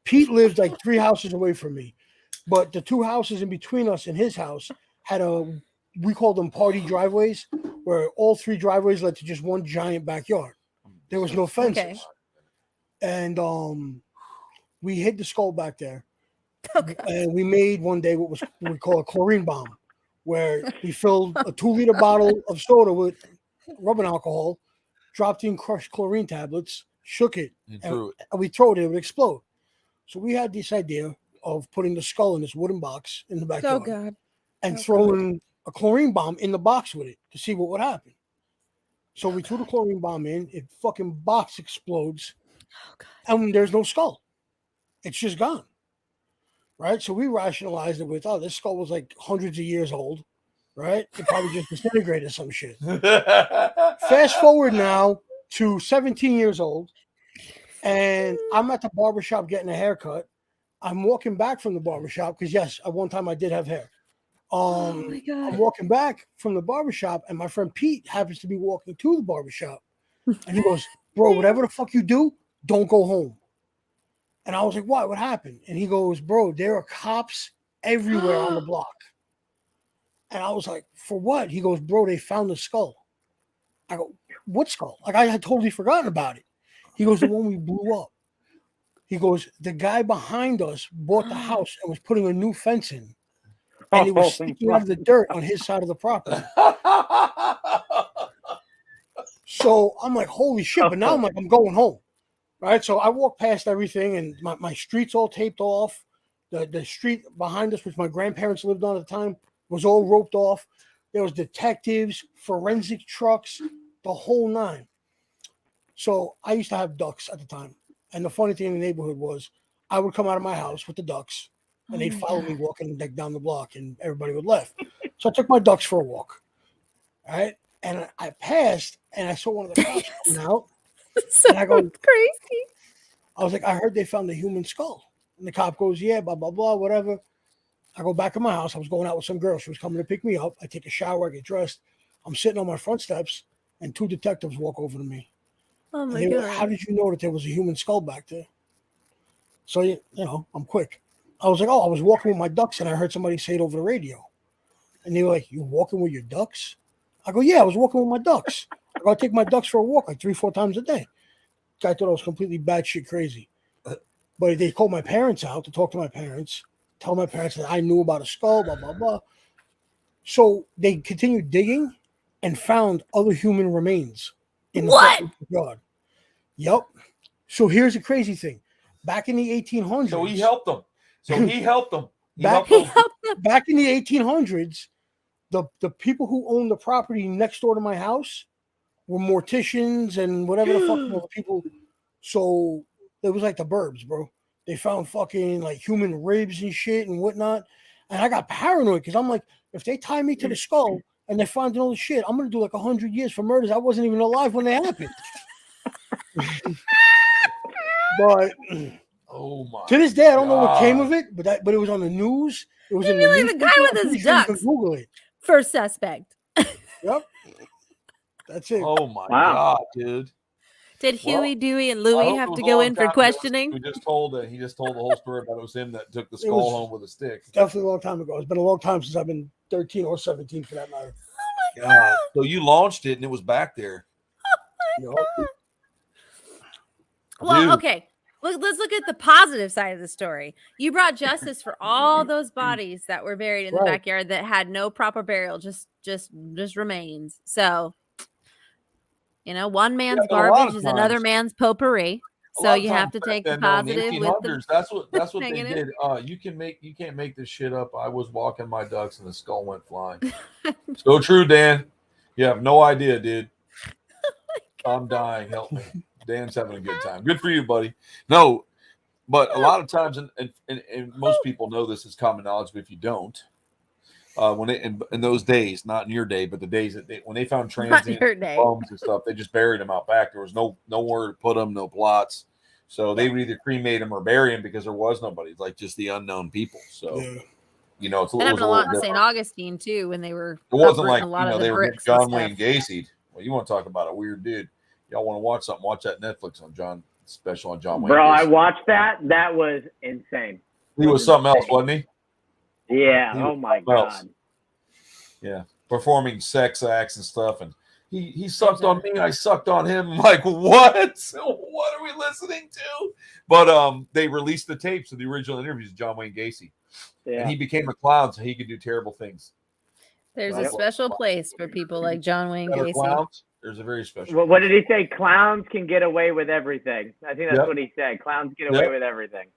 Pete lived like 3 houses away from me, but the 2 houses in between us and his house had we called them party driveways, where all 3 driveways led to just one giant backyard. There was no fences. Okay. And we hid the skull back there. Okay. And we made one day what we call a chlorine bomb, where we filled a 2-liter bottle of soda with rubbing alcohol, dropped in crushed chlorine tablets, shook it, And threw it. and we throw it, it would explode. So we had this idea of putting the skull in this wooden box in the backyard God. and throwing a chlorine bomb in the box with it to see what would happen. So we threw the chlorine bomb in, it fucking box explodes, and there's no skull. It's just gone. Right? So we rationalized it with, this skull was like hundreds of years old, right? It probably just disintegrated some shit. Fast forward now to 17 years old, and I'm at the barbershop getting a haircut. I'm walking back from the barbershop because, yes, at one time I did have hair. my God. I'm walking back from the barbershop, and my friend Pete happens to be walking to the barbershop. And he goes, bro, whatever the fuck you do, don't go home. And I was like, what? What happened? And he goes, bro, there are cops everywhere on the block. And I was like, for what? He goes, bro, they found the skull. I go, what skull? Like, I had totally forgotten about it. He goes, the one we blew up. He goes, the guy behind us bought the house and was putting a new fence in. And it was sticking out of the dirt on his side of the property. So I'm like, holy shit. But now I'm like, I'm going home. Right. So I walk past everything, and my street's all taped off. The street behind us, which my grandparents lived on at the time, was all roped off. There was detectives, forensic trucks, the whole nine. So I used to have ducks at the time. And the funny thing in the neighborhood was I would come out of my house with the ducks and they'd follow me walking like down the block and everybody would laugh. So I took my ducks for a walk. All right. And I passed and I saw one of the cops coming out. So And I go, crazy. I was like, I heard they found a human skull. And the cop goes, yeah, blah, blah, blah, whatever. I go back in my house. I was going out with some girl. She was coming to pick me up. I take a shower. I get dressed. I'm sitting on my front steps, and 2 detectives walk over to me. Oh And my they were god. like, how did you know that there was a human skull back there? So, you know, I'm quick. I was like, oh, I was walking with my ducks, and I heard somebody say it over the radio. And they were like, you walking with your ducks? I go, yeah, I was walking with my ducks. I go, I take my ducks for a walk like 3-4 times a day. Guy thought I was completely batshit crazy. But they called my parents out to talk to my parents, tell my parents that I knew about a skull, blah, blah, blah. So they continued digging and found other human remains in the What? yard. Yep. So here's the crazy thing. Back in the 1800s. So he helped them. He helped them. Back- He helped them. Back in the 1800s, the people who owned the property next door to my house were morticians and whatever the fuck were the people. So it was like the burbs, bro. They found fucking like human ribs and shit and whatnot. And I got paranoid because I'm like, if they tie me to the skull and they find all the shit, I'm gonna do like 100 years for murders. I wasn't even alive when they happened. But Oh my! to this day, I don't know what came God. of it. But it was on the news. It was in You'd the be like the guy newspaper. with I'm his pretty sure you can ducks. Google it. First suspect. Yep. That's it. Oh my Wow. God, dude! Did Well, Huey, Dewey, and I Louie hope have it was to a go long in for time ago. questioning? He just told the whole story about it was him that took the It skull was- home with a stick. Definitely a long time ago. It's been a long time since I've been 13 or 17 for that matter. God. So you launched it and it was back there. You know? Well, Dude. okay. Let's look at the positive side of the story. You brought justice for all those bodies that were buried in the Right. backyard that had no proper burial, just remains. So, you know, one man's but a lot of garbage is another times- man's potpourri. A So lot of you have times to back take the then, though, in positive with the 1800s, that's what they negative. did. You can't make this shit up. I was walking my ducks and the skull went flying. So true, Dan. You have no idea, dude. I'm dying. Help me. Dan's having a good time. Good for you, buddy. No, but a lot of times, and most people know this is common knowledge, but if you don't, when in those days, not in your day, but the days that when they found Not transient your day. bones and stuff, they just buried them out back. There was nowhere to put them, no plots. So they would either cremate them or bury them because there was nobody. It's like just the unknown people. So Yeah. you know, it's That it was happened a a lot little in St. different. Augustine too, when they were It wasn't uprooting like a lot of they the were getting bricks and John stuff. Wayne Gacy'd. Well, you want to talk about a weird dude? Y'all want to watch something? Watch that Netflix on John special on John Wayne. Bro, I Gacy. watched that. That was insane. He was something else, wasn't he? Yeah. He Oh was my something else. God. Yeah, performing sex acts and stuff, and he sucked on me, I sucked on him. I'm like, what? What are we listening to? But they released the tapes of the original interviews of John Wayne Gacy, and Yeah. he became a clown, so he could do terrible things. There's Right. a special place for people like John Wayne Better Gacy. clowns. There's a very special. What did he say? Clowns can get away with everything. I think that's Yep. what he said. Clowns get away Yep. with everything.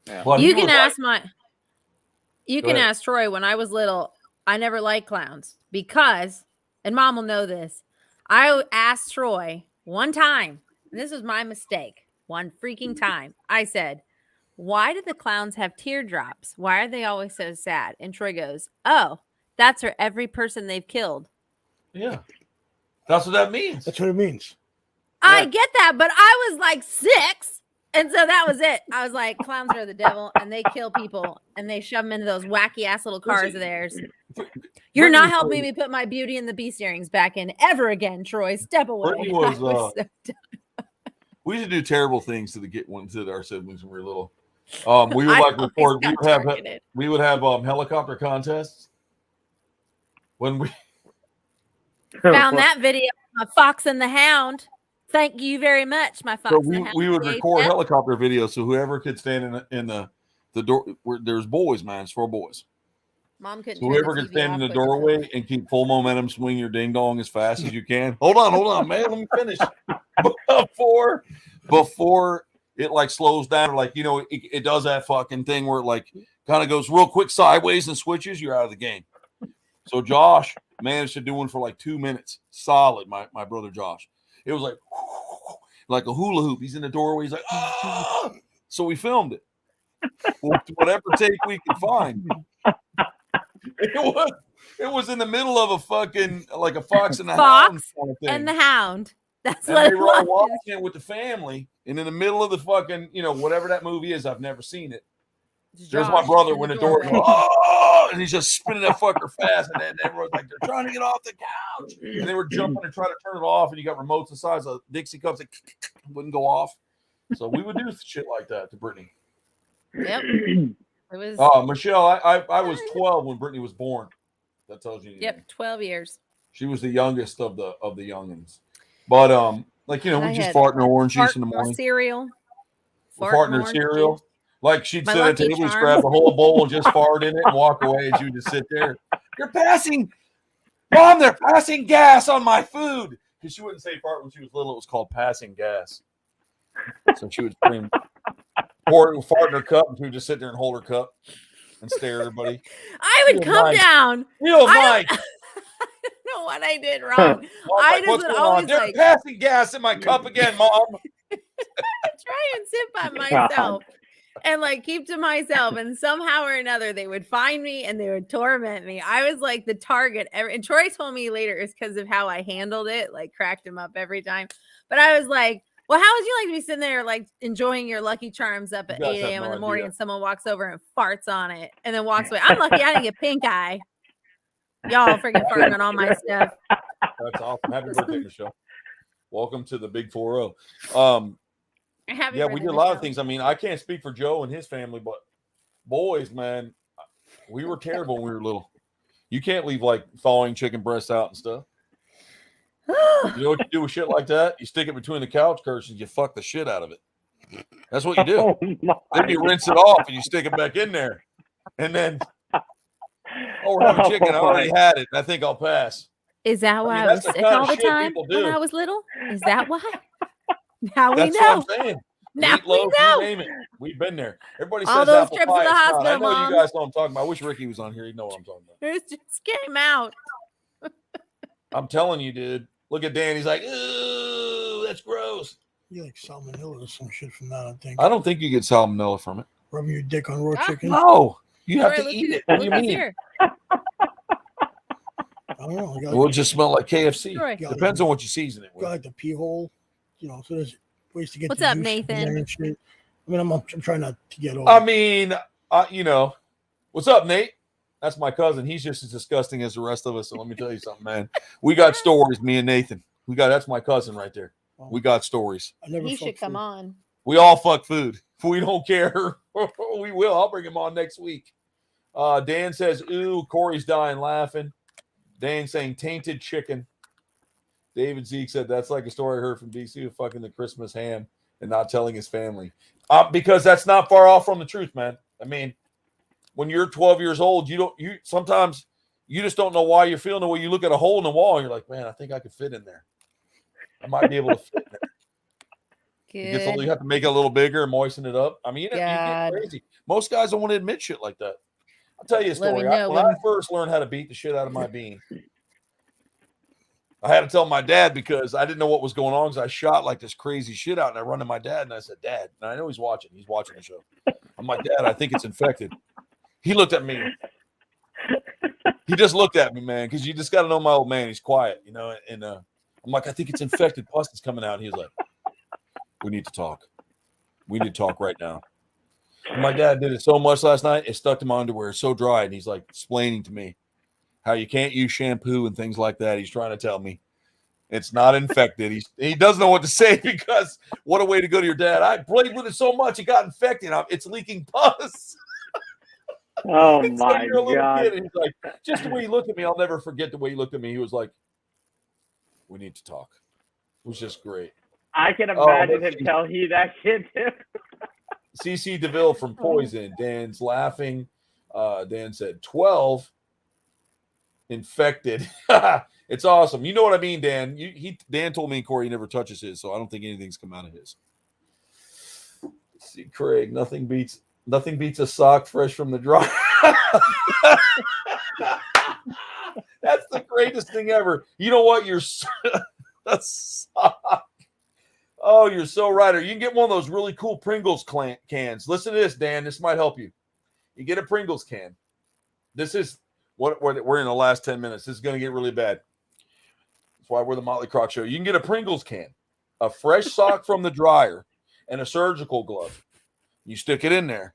Yeah. But You he can was like- ask you Go can ahead. ask Troy. When I was little, I never liked clowns because, and Mom will know this, I asked Troy one time, and this was my mistake, one freaking time. I said, why do the clowns have teardrops? Why are they always so sad? And Troy goes, oh, that's for every person they've killed. Yeah, that's what that means. That's what it means. I Right. get that, but I was like 6. And so that was it. I was like, clowns are the devil and they kill people and they shove them into those wacky ass little cars of theirs. You're Brittany not was helping like- me put my Beauty and the Beast earrings back in ever again, Troy. Step away. Brittany was, I was so dumb. We used to do terrible things to our siblings when we were little. We would I like always record. got targeted. We would have helicopter contests when we. Found that video of my Fox and the Hound. Thank you very much, my Fox So and the Hound. we would record VHS. helicopter videos. So whoever could stand in the door, where there's boys, man, it's 4 boys. Mom couldn't So turn whoever the could TV stand off in the quick enough. doorway and keep full momentum, swing your ding dong as fast as you can. Hold on, man. Let me finish. Before it like slows down, or like it does that fucking thing where it like kind of goes real quick sideways and switches. You're out of the game. So Josh managed to do one for like 2 minutes. Solid, my brother Josh. It was like a hula hoop. He's in the doorway. He's like, ah! So we filmed it. Whatever tape we could find. It was in the middle of a fucking like a Fox and the Hound kind of thing. And the Hound. That's and what they it were was. watching it with the family, and in the middle of the fucking, whatever that movie is, I've never seen it. There's my brother when the door goes, oh, and he's just spinning that fucker fast, and then everyone's like, they're trying to get off the couch, and they were jumping to try to turn it off, and you got remotes the size of Dixie cups that wouldn't go off. So we would do shit like that to Brittany. Yep. It was. Oh, Michelle, I was 12 when Brittany was born. That tells you. Yep, 12 years. She was the youngest of the youngins. But we just fart in her orange juice in the morning. Cereal. Fart in her cereal. Juice. Like she'd sit at the table, just grab the whole bowl and just fart in it and walk away, and she would just sit there. Mom, they're passing gas on my food. Because she wouldn't say fart when she was little. It was called passing gas. So she would scream, fart in her cup, and she would just sit there and hold her cup and stare at everybody. I would come down. Real Mike. I don't know what I did wrong. I just would always they're passing gas in my cup again, Mom. Try and sit by myself and like keep to myself, and somehow or another they would find me and they would torment me. I was like the target. And Troy told me later it's because of how I handled it, like cracked him up every time. But I was like, well, how would you like to be sitting there like enjoying your Lucky Charms up at 8 a.m. in the morning and someone walks over and farts on it and then walks away? I'm lucky I didn't get pink eye. Y'all freaking farting on all my stuff. That's awesome. Happy birthday, Michelle. Welcome to the Big 4-0. Yeah, we did a lot of things. I mean, I can't speak for Joe and his family, but boys, man, we were terrible when we were little. You can't leave like thawing chicken breasts out and stuff. You know what you do with shit like that? You stick it between the couch cushions, you fuck the shit out of it. That's what you do. Then you rinse it off and you stick it back in there. And then, we're having chicken. I already had it. I think I'll pass. Is that why I was sick all the time when I was little? Is that why? Now we know. That's what I'm saying. Now Meatloaf, we know. You name it. We've been there. Everybody all says those apple trips pie. to the hospital, I know Mom. you guys know what I'm talking about. I wish Ricky was on here. He'd know what I'm talking about. It just came out. I'm telling you, dude. Look at Dan. He's like, ooh, that's gross. You like salmonella or some shit from that, I think. I don't think you get salmonella from it. Rubbing your dick on raw chicken? No. You have Troy, to eat it. What do you mean? Here. I don't know. It will just smell like KFC. Troy. Depends on what you season it with. Got like the pee hole, so there's ways to get. What's the up, juice Nathan? in there and shit. I mean, I'm trying not to get old. I mean, what's up, Nate? That's my cousin. He's just as disgusting as the rest of us. So let me tell you something, man. We got stories, me and Nathan. That's my cousin right there. We got stories. He should come on. We all fuck food. We don't care. We will. I'll bring him on next week. Dan says, ooh, Corey's dying laughing. Dan saying tainted chicken. David Zeke said, that's like a story I heard from DC of fucking the Christmas ham and not telling his family. Because that's not far off from the truth, man. I mean, when you're 12 years old, sometimes you just don't know why you're feeling the way. You look at a hole in the wall and you're like, man, I think I could fit in there. I might be able to fit in there. You have to make it a little bigger and moisten it up. I mean, you get crazy. Most guys don't want to admit shit like that. I'll tell you a story. When I first learned how to beat the shit out of my bean, I had to tell my dad because I didn't know what was going on because I shot like this crazy shit out, and I run to my dad and I said, Dad, and I know he's watching. He's watching the show. I'm like, Dad, I think it's infected. He looked at me. He just looked at me, man, because you just got to know my old man. He's quiet, and I'm like, I think it's infected. Pus is coming out. And he was like, we need to talk. We need to talk right now. And my dad did it so much last night, it stuck to my underwear. It's so dry. And he's like explaining to me how you can't use shampoo and things like that. He's trying to tell me it's not infected. He doesn't know what to say because what a way to go to your dad. I played with it so much it got infected. It's leaking pus. Oh my God. Kid, and he's like, just the way he looked at me, I'll never forget the way he looked at me. He was like, we need to talk. It was just great. I can imagine him telling you that shit too. CC DeVille from Poison. Dan's laughing. Dan said 12 infected. It's awesome. You know what I mean, Dan? Dan told me and Corey he never touches his, so I don't think anything's come out of his. Let's see, Craig, nothing beats a sock fresh from the dryer. That's the greatest thing ever. You know what? You're oh, you're so right. Or you can get one of those really cool Pringles cans. Listen to this, Dan. This might help you. You get a Pringles can. This is what we're in the last 10 minutes. This is going to get really bad. That's why we're the Motley Croc Show. You can get a Pringles can, a fresh sock from the dryer, and a surgical glove. You stick it in there.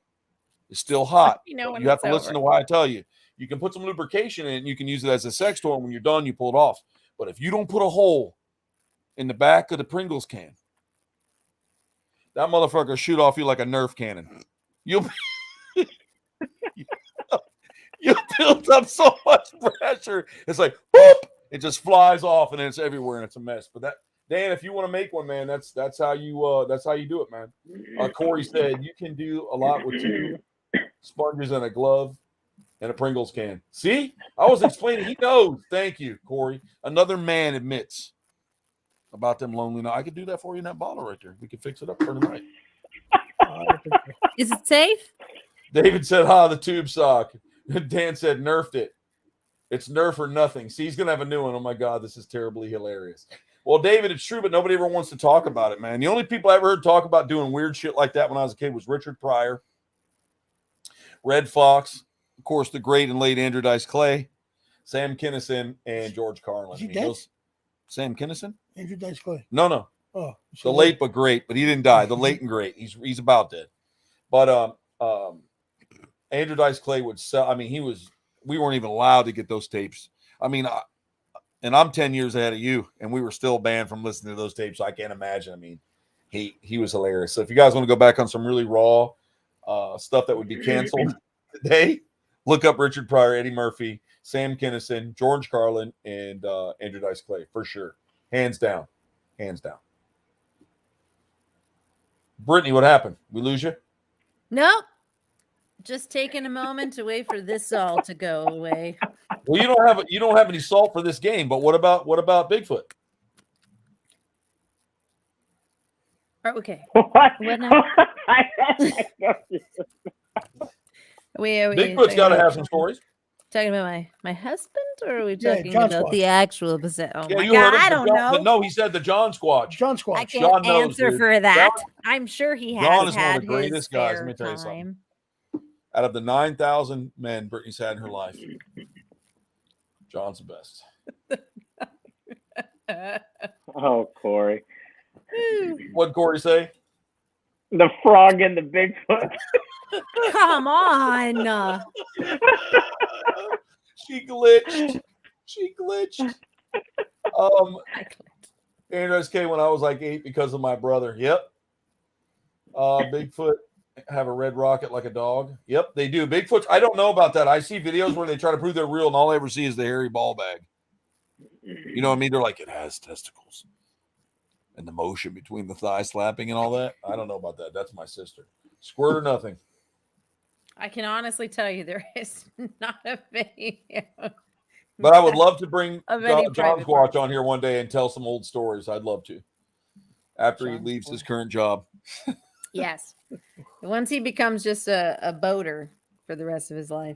It's still hot. You know when You have it's to listen over. to what I tell you. You can put some lubrication in it, and you can use it as a sex toy. And when you're done, you pull it off. But if you don't put a hole in the back of the Pringles can, that motherfucker will shoot off you like a Nerf cannon. You'll build up so much pressure. It's like, whoop, it just flies off, and then it's everywhere, and it's a mess. But that, Dan, if you want to make one, man, that's how you do it, man. Corey said you can do a lot with 2 sponges and a glove and a Pringles can. See, I was explaining. He knows. Thank you, Corey. Another man admits about them lonely. Now I could do that for you in that bottle right there. We could fix it up for tonight. Is it safe? David said, the tube sock. Dan said, nerfed it. It's Nerf or nothing. See, he's going to have a new one. Oh, my God, this is terribly hilarious. Well, David, it's true, but nobody ever wants to talk about it, man. The only people I ever heard talk about doing weird shit like that when I was a kid was Richard Pryor, Red Fox, of course, the great and late Andrew Dice Clay, Sam Kinison, and George Carlin. Is he dead? Sam Kinison? Andrew Dice Clay. No. Oh, The late but great, but he didn't die. The late and great. He's about dead. But Andrew Dice Clay would sell. I mean, we weren't even allowed to get those tapes. I mean, and I'm 10 years ahead of you, and we were still banned from listening to those tapes. So I can't imagine. I mean, he was hilarious. So if you guys want to go back on some really raw stuff that would be canceled today, look up Richard Pryor, Eddie Murphy, Sam Kinison, George Carlin, and Andrew Dice Clay for sure. Hands down. Brittany, what happened? We lose you? Nope. Just taking a moment to wait for this all to go away. Well, you don't have any salt for this game, but what about Bigfoot? Okay. What? What now? Bigfoot's got to have some stories. Talking about my husband, or are we Yeah, talking John about Squatch. the actual possession? Oh Yeah, my you God, heard him. I don't know. No, he said the John Squatch. John Squatch. I John can't knows, answer dude. for that. John- I'm sure he John has is one of had the his greatest guys. Let fair me tell you something. time. Out of the 9,000 men Brittany's had in her life, John's the best. Oh, Corey. What'd Corey say? The frog and the Bigfoot. Come on. She glitched. Andrew SK when I was like 8 because of my brother. Yep. Bigfoot have a red rocket like a dog. Yep, they do. Bigfoots. I don't know about that. I see videos where they try to prove they're real, and all I ever see is the hairy ball bag. You know what I mean? They're like, it has testicles. And the motion between the thigh slapping and all that. I don't know about that. That's my sister. Squirt or nothing. I can honestly tell you there is not a video. But I would love to bring Of any John private Squatch parts. on here one day and tell some old stories. I'd love to. After he leaves his current job. Yes. Once he becomes just a boater for the rest of his life.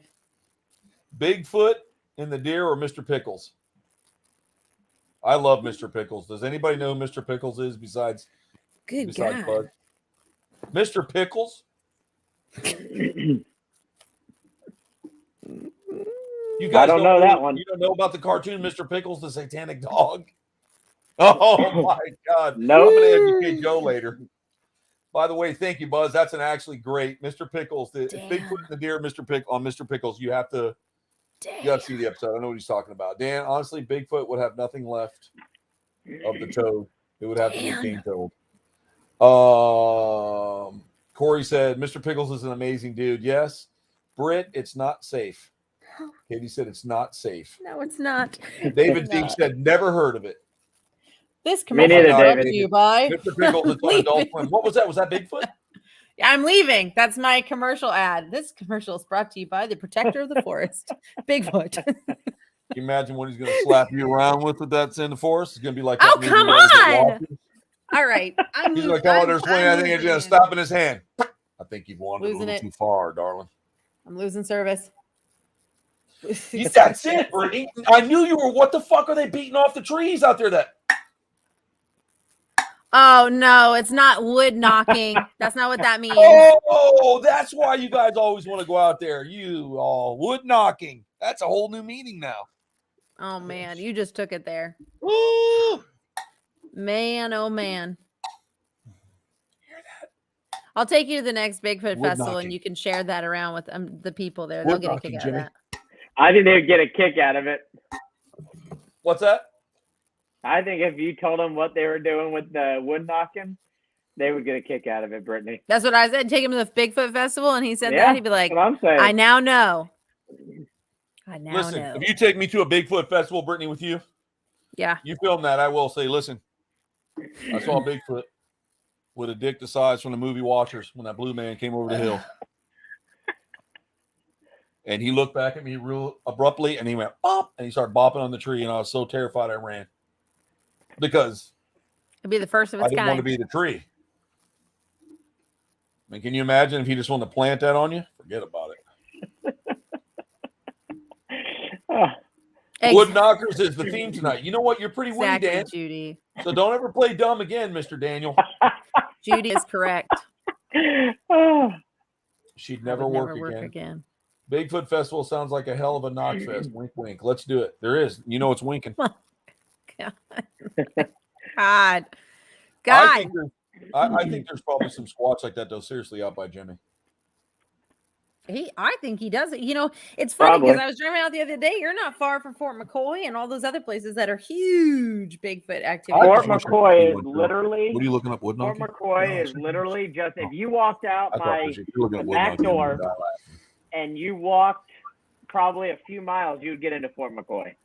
Bigfoot and the deer or Mr. Pickles? I love Mr. Pickles. Does anybody know who Mr. Pickles is besides Good God. God. Mr. Pickles? You guys I don't know that one. You don't know about the cartoon Mr. Pickles, the satanic dog? Oh my God. No. I'm going to educate Joe later. By the way, thank you, Buzz. That's an actually great Mr. Pickles. The Damn. Bigfoot and the deer, Mr. Pickles. You have to see the episode. I know what he's talking about. Dan, honestly, Bigfoot would have nothing left of the toad. It would have to be a king toad. Corey said, Mr. Pickles is an amazing dude. Yes. Britt, it's not safe. Katie said it's not safe. No, it's not. David Dink said, never heard of it. This Me commercial neither, is brought David. to you by. Mr. Pickles, it's on Adult Swim. What was that? Was that Bigfoot? I'm leaving. That's my commercial ad. This commercial is brought to you by the protector of the forest, Bigfoot. Can you imagine what he's going to slap you around with that's in the forest? It's going to be like Oh, that movie come where he's on! walking. All right. He's going to come under swing. I think it's going to stop in his hand. I think you've wandered a Losing little it. too far, darling. I'm losing service. That's it, Brittany. I knew you were. What the fuck are they beating off the trees out there? That Oh no, it's not wood knocking. That's not what that means. oh, that's why you guys always want to go out there. You all wood knocking. That's a whole new meaning now. Oh man, you just took it there. Ooh. Man, oh man. I'll take you to the next Bigfoot Wood festival knocking. and you can share that around with the people there. They'll Wood get a knocking, kick out Jimmy. of that. I think they would get a kick out of it. What's that? I think if you told them what they were doing with the wood knocking, they would get a kick out of it, Brittany. That's what I said. Take him to the Bigfoot festival and he said Yeah, that. He'd be like, that's what I'm saying. I now know. I now Listen, know. if you take me to a Bigfoot festival, Brittany, with you, Yeah. you film that, I will say, listen, I saw Bigfoot with a dick the size from the movie Watchers when that blue man came over the hill. And he looked back at me real abruptly and he went, bop, and he started bopping on the tree. And I was so terrified I ran because It'd be the first of I its didn't want to kind. be the tree. I mean, can you imagine if he just wanted to plant that on you? Forget about it. Wood knockers is the theme tonight. You know what? You're pretty witty, Exactly, Dan. Judy. So don't ever play dumb again, Mr. Daniel. Judy is correct. Oh, She'd That never would work again. Bigfoot Festival sounds like a hell of a knock fest. Wink, wink. Let's do it. There is. You know it's winking. God. I God. think there's probably some squats like that, though, seriously, out by Jimmy. I think he does it. You know, it's funny because Probably. I was driving out the other day. You're not far from Fort McCoy and all those other places that are huge Bigfoot activity. Fort just McCoy is wish I- literally. What are you looking up? Wood Fort knocking? McCoy is literally just if you walked out I thought by if you're looking the at wood back knocking, door you'd die laughing. and you walked probably a few miles, you would get into Fort McCoy.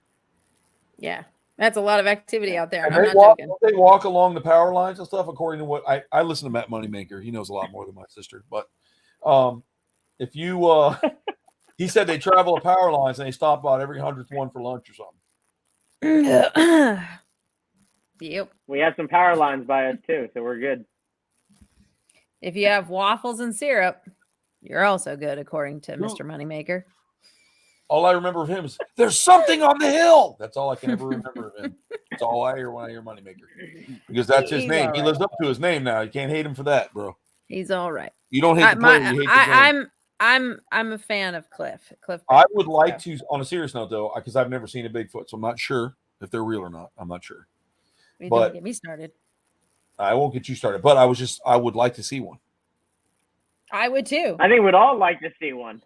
Yeah, that's a lot of activity out there. And I'm they not walk, joking. they walk along the power lines and stuff, according to what I listen to Matt Moneymaker. He knows a lot more than my sister. But if you he said they travel the power lines and they stop about every 100th one for lunch or something. Yep. We have some power lines by us too, so we're good. If you have waffles and syrup, you're also good, according to No. Mr. Moneymaker. All I remember of him is there's something on the hill. That's all I can ever remember of him. That's all I hear when I hear Moneymaker. Because that's his He's name. all He right. lives up to his name now. You can't hate him for that, bro. He's all right. You don't hate the player, you hate the game. I'm a fan of Cliff. I would like to, on a serious note, though, because I've never seen a Bigfoot, so I'm not sure if they're real or not. I'm not sure. You but- didn't get me started. I won't get you started, but I would like to see one. I would too. I think we'd all like to see one.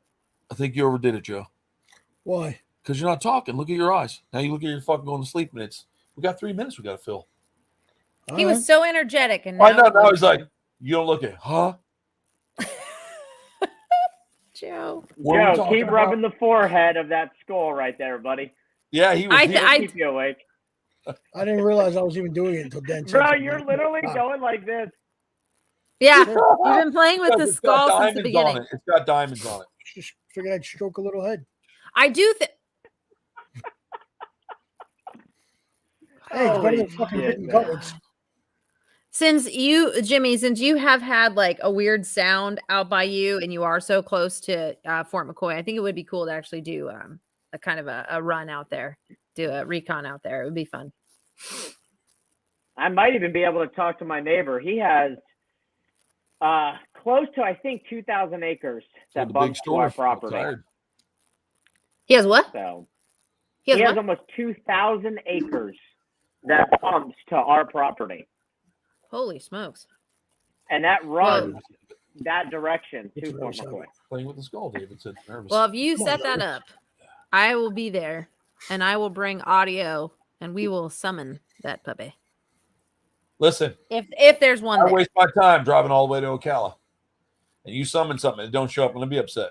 I think you overdid it, Joe. Why? Because you're not talking. Look at your eyes. Now you look at your fucking going to sleep minutes. We got 3 minutes we got to fill. He was so energetic, and I know. Now he's like, you don't look at, huh? Joe. What are we Joe, talking keep about? rubbing the forehead of that skull right there, buddy. Yeah, he was. Keep you awake. I didn't realize I was even doing it until Dan said Bro, something. you're literally going like this. Yeah, you've been playing with the It's got skull since the diamonds on beginning. it. It's got diamonds on it. Just figured I'd stroke a little head. I do think. Hey, it's better than Holy fucking shit, hitting man. cutlets. Since you have had like a weird sound out by you and you are so close to Fort McCoy, I think it would be cool to actually do a kind of a run out there, do a recon out there. It would be fun. I might even be able to talk to my neighbor. He has close to, I think, 2,000 acres So that the big bumps to store. our property. Tired. He has what? So He he has has what? almost 2,000 acres that bumps to our property. Holy smokes. And that runs that direction It's to very Fort McCoy. Playing with the skull, David said. Nervous. Well, if you Come on, set that Larry. up, I will be there and I will bring audio and we will summon that puppy. Listen, If there's one I there. waste my time driving all the way to Ocala, and you summon something and don't show up, I'm gonna be upset.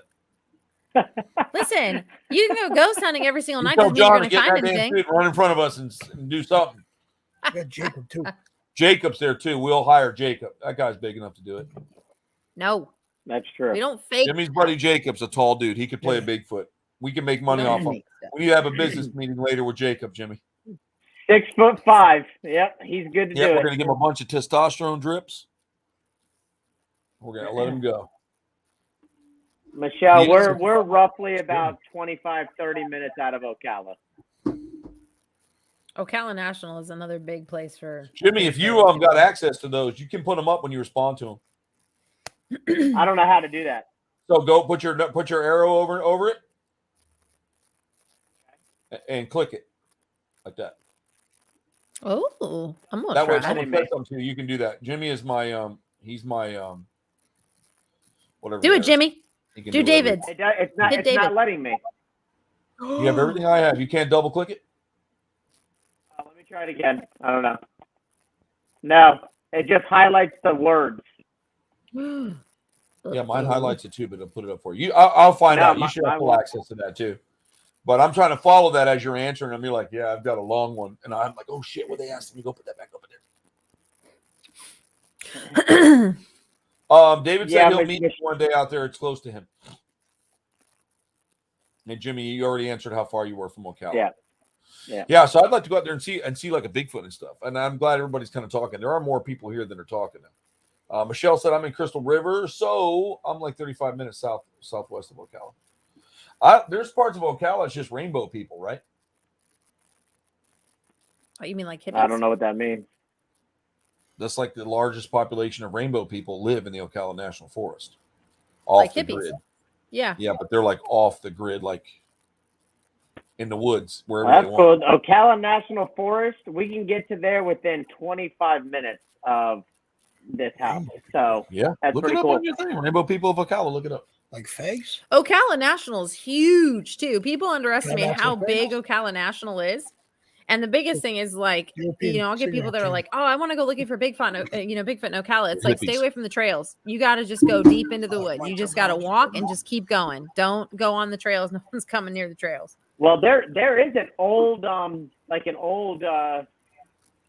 Listen, you can go ghost hunting every single You night. tell Doesn't mean you're John going to to get in find that damn anything. shit and run in front of us and do something. I got Jacob too. Jacob's there too. We'll hire Jacob. That guy's big enough to do it. No, That's true. we don't fake. Jimmy's buddy Jacob's a tall dude. He could play a Yeah. Bigfoot. We can make we money don't off him. fake stuff. We need to have a business meeting later with Jacob, Jimmy. 6'5". Yep, he's good to Yeah, do we're it. gonna give him a bunch of testosterone drips. We're gonna let him go. Michelle, He is- we're roughly about 25, 30 minutes out of Ocala. Ocala National is another big place for Jimmy, if you got access to those, you can put them up when you respond to them. I don't know how to do that. So go put your arrow over it and click it like that. Oh, I'm gonna That way, if try. someone says something to you, you can do that. Jimmy is my he's my whatever. Do it, Jimmy. He can Do whatever. David. It's not. Hit It's not David. letting me. You have everything I have. You can't double click it. Let me try it again. I don't know. No, it just highlights the words. Yeah, mine highlights it too, but I'll put it up for you. I'll find No, out. You should have full access to that too. But I'm trying to follow that as you're answering. I'm like, yeah, I've got a long one, and I'm like, oh shit, what they asked me? Go put that back over there. David said he'll meet you one day out there. It's close to him. And Jimmy, you already answered how far you were from Ocala. Yeah. So I'd like to go out there and see like a Bigfoot and stuff. And I'm glad everybody's kind of talking. There are more people here than are talking now. Michelle said I'm in Crystal River, so I'm like 35 minutes southwest of Ocala. There's parts of Ocala it's just rainbow people, right? Oh, you mean like hippies? I don't know what that means. That's like the largest population of rainbow people live in the Ocala National Forest. Off Like the hippies. grid. Yeah. Yeah, but they're like off the grid, like in the woods, wherever Well, that's they want. cool. Ocala National Forest, we can get to there within 25 minutes of this house. So Yeah, that's look it pretty up cool. on your thing. Rainbow people of Ocala, look it up. Like Fags? Ocala National is huge too. People underestimate that's how what big Fags- Ocala National is. And the biggest thing is like, European I'll get people that are cigarette like, oh, I want to go looking for Bigfoot, Bigfoot in Ocala. It's like, stay Hippies. away from the trails. You got to just go deep into the woods. You just got to walk and just keep going. Don't go on the trails. No one's coming near the trails. Well, there is an old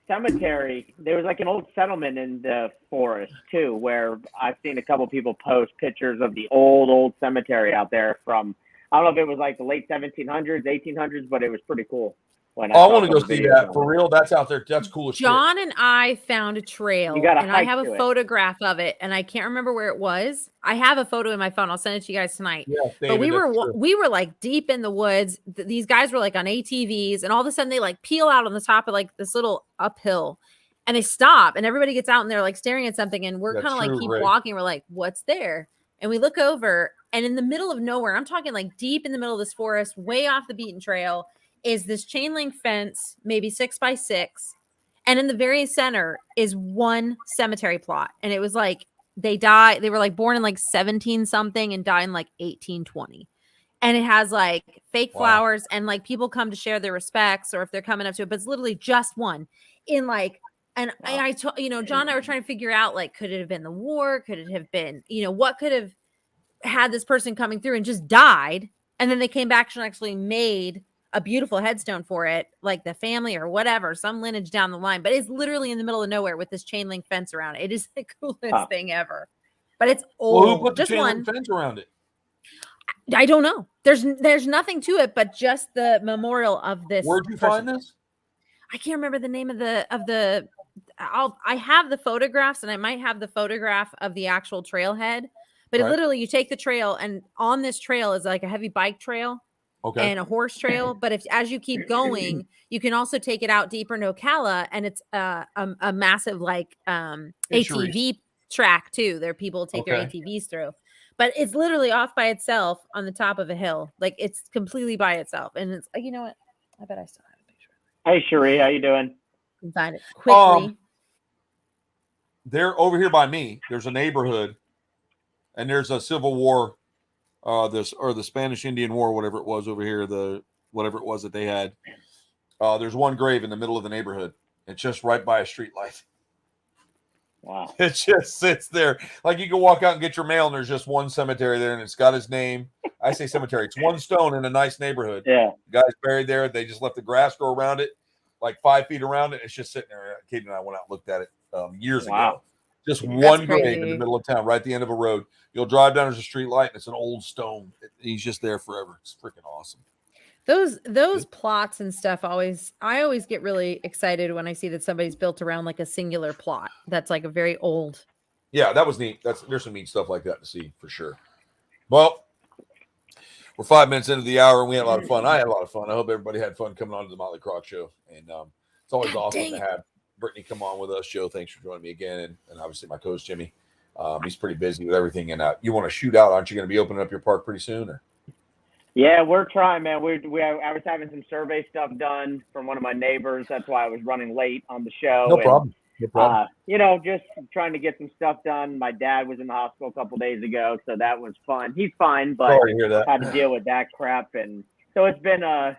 cemetery. There was like an old settlement in the forest too, where I've seen a couple people post pictures of the old cemetery out there from, I don't know if it was like the late 1700s, 1800s, but it was pretty cool. I want to go see that for real. That's out there. That's cool as shit. John and I found a trail, You gotta and I hike have to a it. photograph of it, and I can't remember where it was. I have a photo in my phone. I'll send it to you guys tonight. Yeah, But David, we that's true. were like deep in the woods. These guys were like on ATVs, and all of a sudden they like peel out on the top of like this little uphill, and they stop, and everybody gets out and they're like staring at something, and we're That's kind of like true, keep Ray. walking. We're like, what's there? And we look over, and in the middle of nowhere, I'm talking like deep in the middle of this forest, way off the beaten trail, is this chain link fence, maybe 6x6. And in the very center is one cemetery plot. And it was like they were like born in like 17 something and died in like 1820. And it has like fake flowers and like people come to share their respects or if they're coming up to it, but it's literally just one in like, and I told, John and I were trying to figure out, like, could it have been the war? Could it have been, what could have had this person coming through and just died? And then they came back and actually made a beautiful headstone for it, like the family or whatever, some lineage down the line, but it's literally in the middle of nowhere with this chain link fence around it. It is the coolest thing ever, but it's old. Well, who put the just chain one link fence around it? I don't know. There's nothing to it, but just the memorial of this. Where'd you person. find this? I can't remember the name of the. I have the photographs, and I might have the photograph of the actual trailhead. But Right. literally, you take the trail, and on this trail is like a heavy bike trail. Okay. And a horse trail, but as you keep going, you can also take it out deeper in Ocala, and it's a massive like ATV track too. There people take their ATVs through, but it's literally off by itself on the top of a hill. Like it's completely by itself, and it's you know what? I bet I still have a picture. Hey, Cherie, how you doing? Can find it quickly. They're over here by me. There's a neighborhood, and there's a Civil War. The Spanish Indian War, whatever it was over here, whatever it was that they had. There's one grave in the middle of the neighborhood. It's just right by a street light. Wow. It just sits there. Like you can walk out and get your mail, and there's just one cemetery there, and it's got his name. I say cemetery. It's one stone in a nice neighborhood. Yeah. The guy's buried there. They just let the grass grow around it, like 5 feet around it. It's just sitting there. Katie and I went out and looked at it years ago. Just one grave in the middle of town, right at the end of a road. You'll drive down, there's a street light, and it's an old stone. He's just there forever. It's freaking awesome. Those plots and stuff I always get really excited when I see that somebody's built around like a singular plot that's like a very old. Yeah, that was neat. There's some neat stuff like that to see for sure. Well, We're 5 minutes into the hour, and we had a lot of fun. I had a lot of fun. I hope everybody had fun coming on to the Motley Croc Show. And it's always awesome to have Brittany come on with us. Joe, thanks for joining me again. And obviously my coach, Jimmy. He's pretty busy with everything. And you want to shoot out? Aren't you going to be opening up your park pretty soon? Or? Yeah, we're trying, man. I was having some survey stuff done from one of my neighbors. That's why I was running late on the show. No problem. No problem. Just trying to get some stuff done. My dad was in the hospital a couple days ago, so that was fun. He's fine, but Sorry to hear that. had to deal with that crap, and so it's been a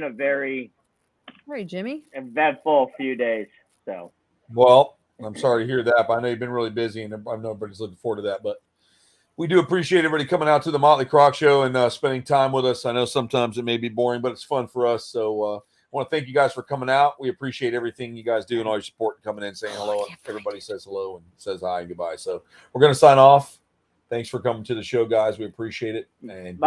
very Jimmy. eventful few days. So. Well, I'm sorry to hear that, but I know you've been really busy, and I know everybody's looking forward to that. But we do appreciate everybody coming out to the Motley Croc Show and spending time with us. I know sometimes it may be boring, but it's fun for us. So I want to thank you guys for coming out. We appreciate everything you guys do and all your support and coming in, saying hello. Everybody says hello and says hi and goodbye. So we're going to sign off. Thanks for coming to the show, guys. We appreciate it. And